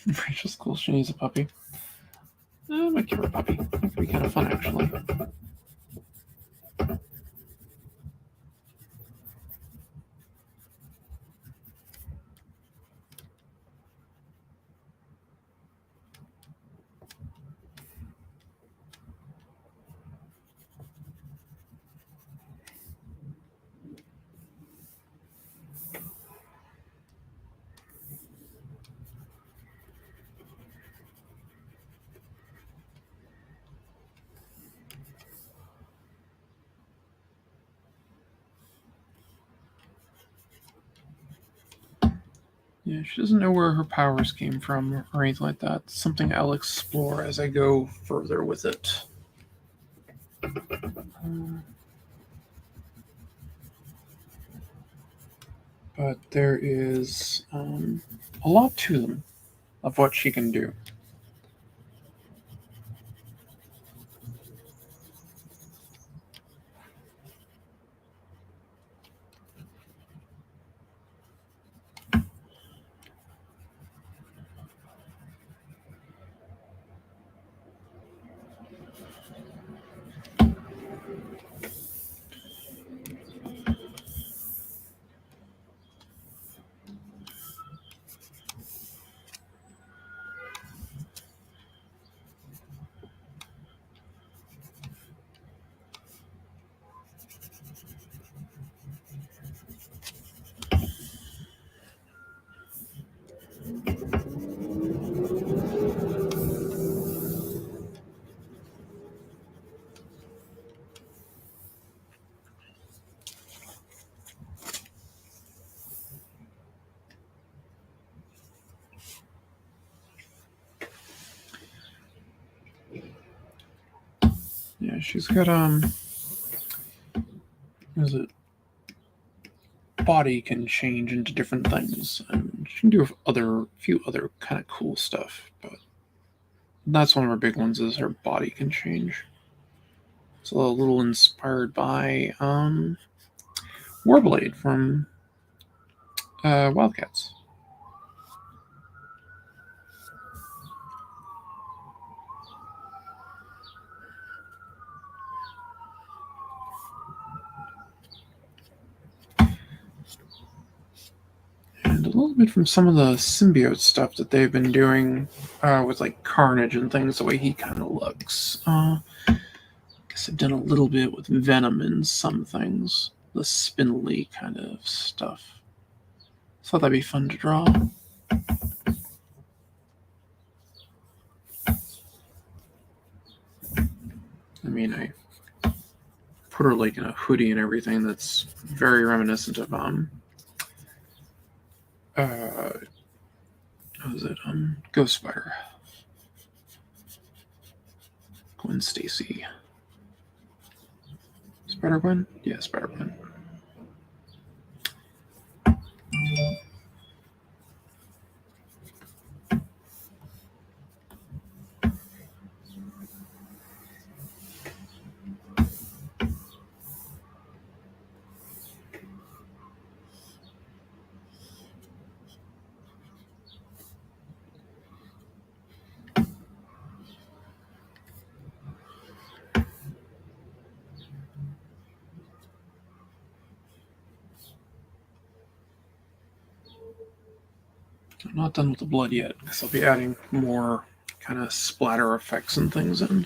B: Rachel's cool. She needs a puppy. I might give her a puppy. That could be kind of fun, actually. Yeah, she doesn't know where her powers came from or anything like that. It's something I'll explore as I go further with it. But there is a lot to them of what she can do. she's got what is it? Body can change into different things, and she can do few other kind of cool stuff. But that's one of her big ones is her body can change. It's a little inspired by Warblade from Wildcats. And a little bit from some of the symbiote stuff that they've been doing with like Carnage and things, the way he kind of looks. I guess I've done a little bit with Venom in some things, the spindly kind of stuff. Thought that'd be fun to draw. I mean, I put her like in a hoodie and everything that's very reminiscent of what was it? Ghost Spider. Gwen Stacy. Spider Gwen? Yeah, Spider Gwen. I'm not done with the blood yet, because I'll be adding more kind of splatter effects and things in.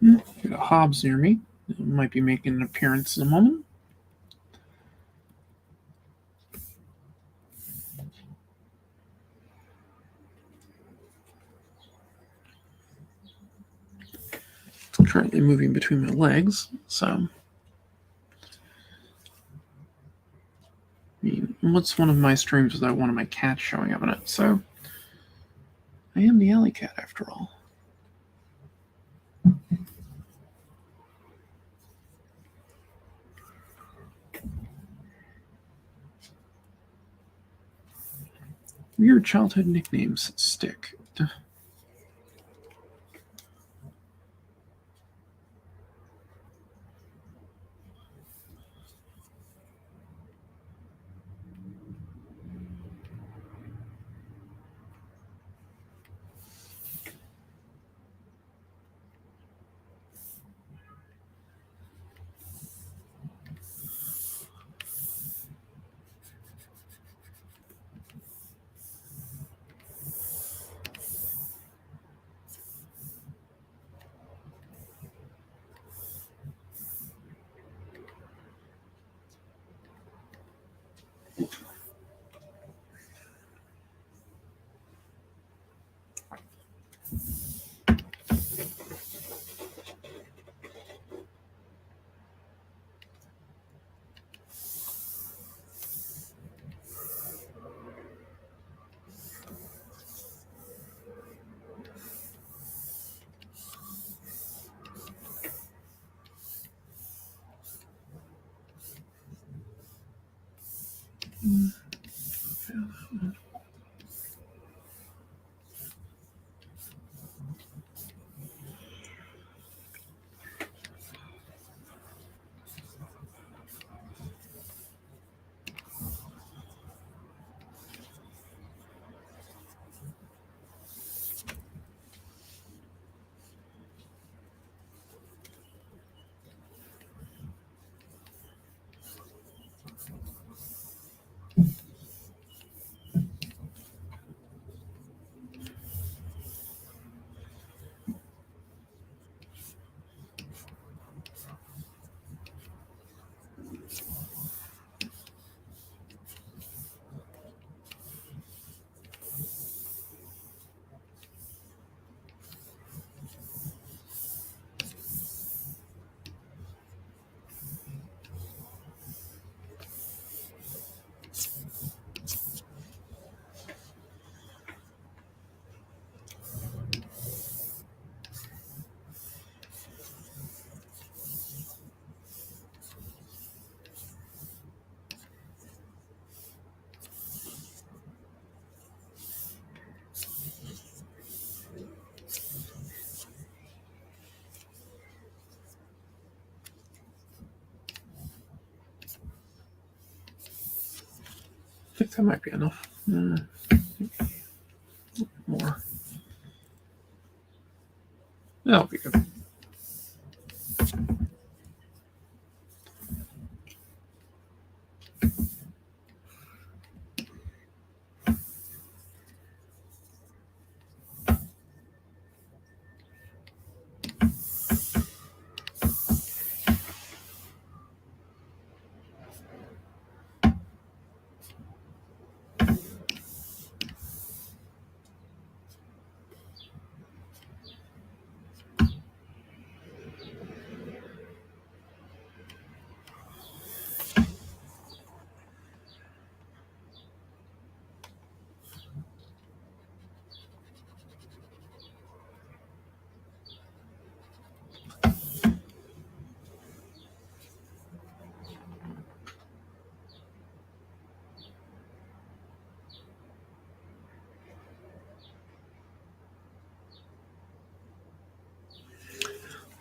B: Got a Hobbs near me. It might be making an appearance in a moment. It's currently moving between my legs, so. I mean, what's one of my streams without one of my cats showing up in it? So, I am the Alikat after all. Weird childhood nicknames stick. I think that might be enough. More. That'll be good.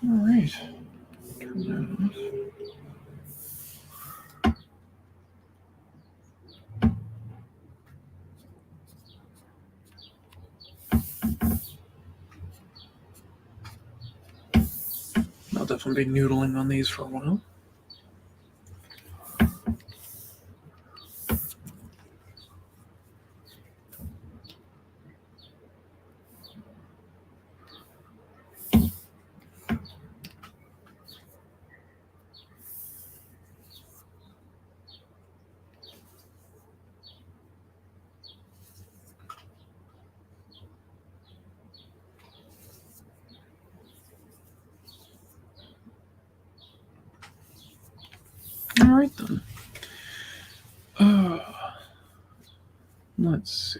B: All right. Turn that off. I'll definitely be noodling on these for a while. All right then. Let's see.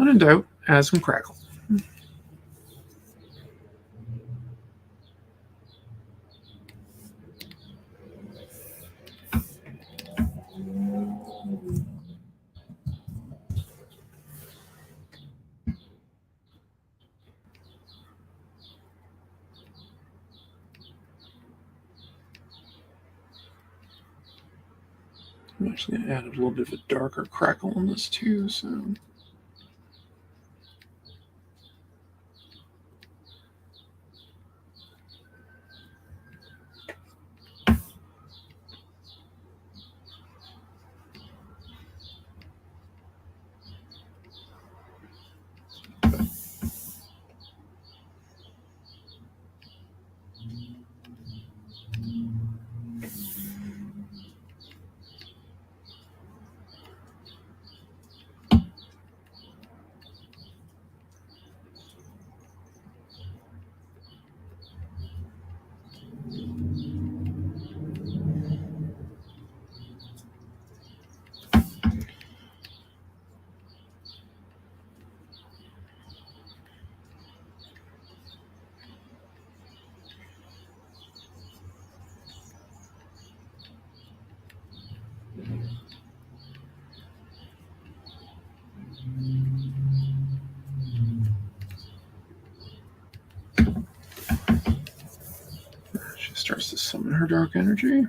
B: when in doubt, add some crackle. I'm actually going to add a little bit of a darker crackle on this too, so... She starts to summon her dark energy.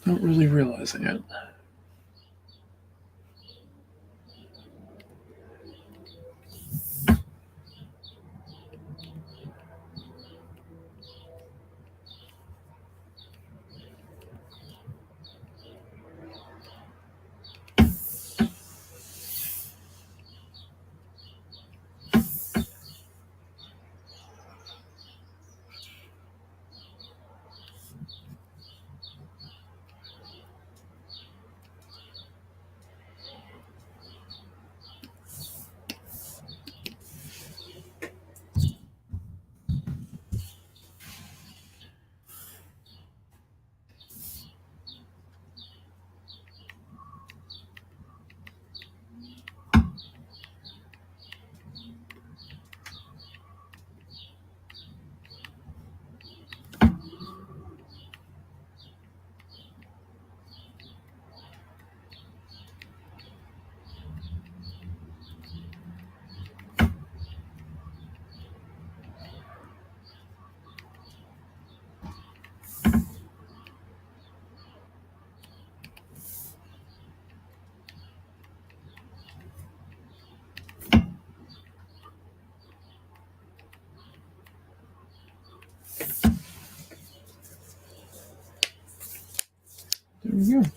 B: Not really realizing it. There we go.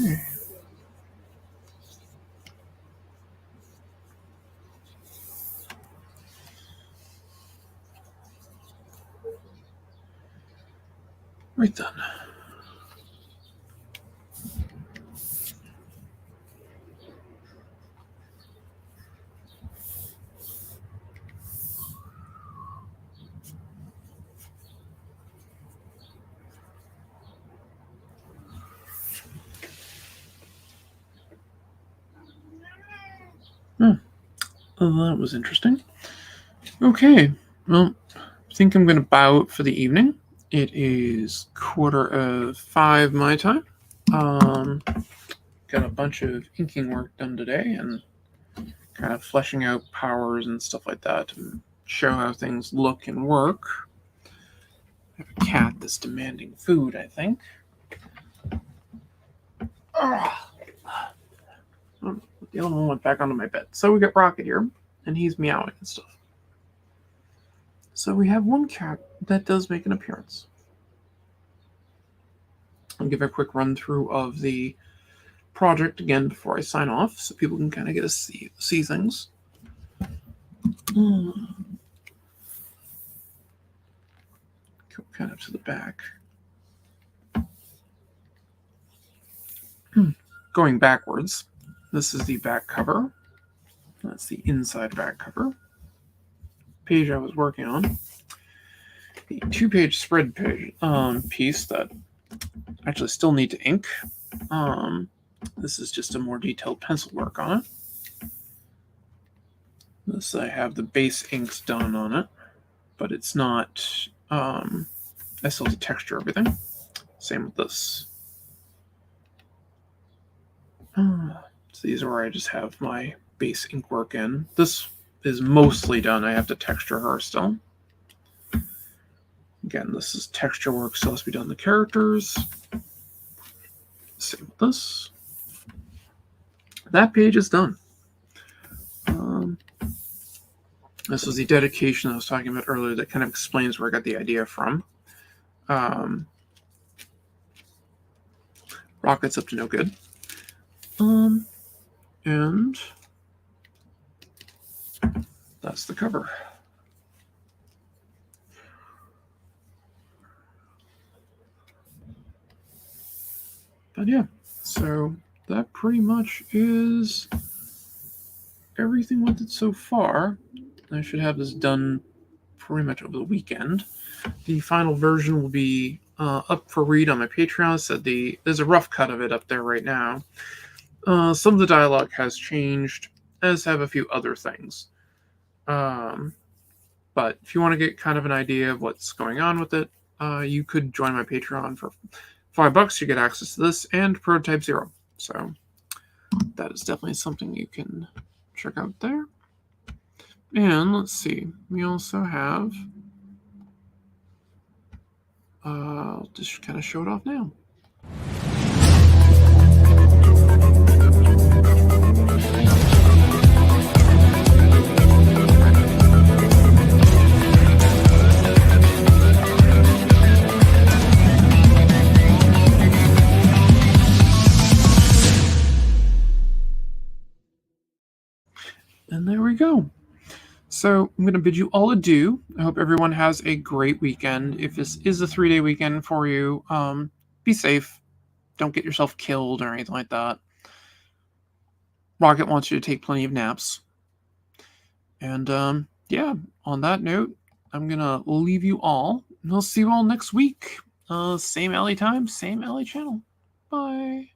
B: Okay. Right then. Oh, that was interesting. Okay, well, I think I'm going to bow out for the evening. It is 4:45 my time. Got a bunch of inking work done today and kind of fleshing out powers and stuff like that to show how things look and work. I have a cat that's demanding food, I think. The other one went back onto my bed. So we got Rocket here, and he's meowing and stuff. So we have one cat that does make an appearance. I'll give a quick run through of the project again before I sign off, so people can kind of get to see things. Go kind of to the back. Going backwards, this is the back cover. That's the inside back cover. Page I was working on. The 2-page spread page piece that I actually still need to ink. This is just a more detailed pencil work on it. This I have the base inks done on it, but it's not. I still have to texture everything. Same with this. So these are where I just have my base ink work in. This is mostly done. I have to texture her still. Again, this is texture work still has to be done on the characters. Same with this. That page is done. This was the dedication I was talking about earlier that kind of explains where I got the idea from. Rocket's up to no good. And that's the cover. But yeah, so that pretty much is everything with it so far. I should have this done pretty much over the weekend. The final version will be up for read on my Patreon. So there's a rough cut of it up there right now. Some of the dialogue has changed, as have a few other things. But if you want to get kind of an idea of what's going on with it, you could join my Patreon for $5. You get access to this and Prototype 0. So that is definitely something you can check out there. And let's see, we also have, I'll just kind of show it off now. And there we go. So I'm going to bid you all adieu. I hope everyone has a great weekend. If this is a 3-day weekend for you, be safe. Don't get yourself killed or anything like that. Rocket wants you to take plenty of naps. And yeah, on that note, I'm going to leave you all. And I'll see you all next week. Same alley time, same alley channel. Bye.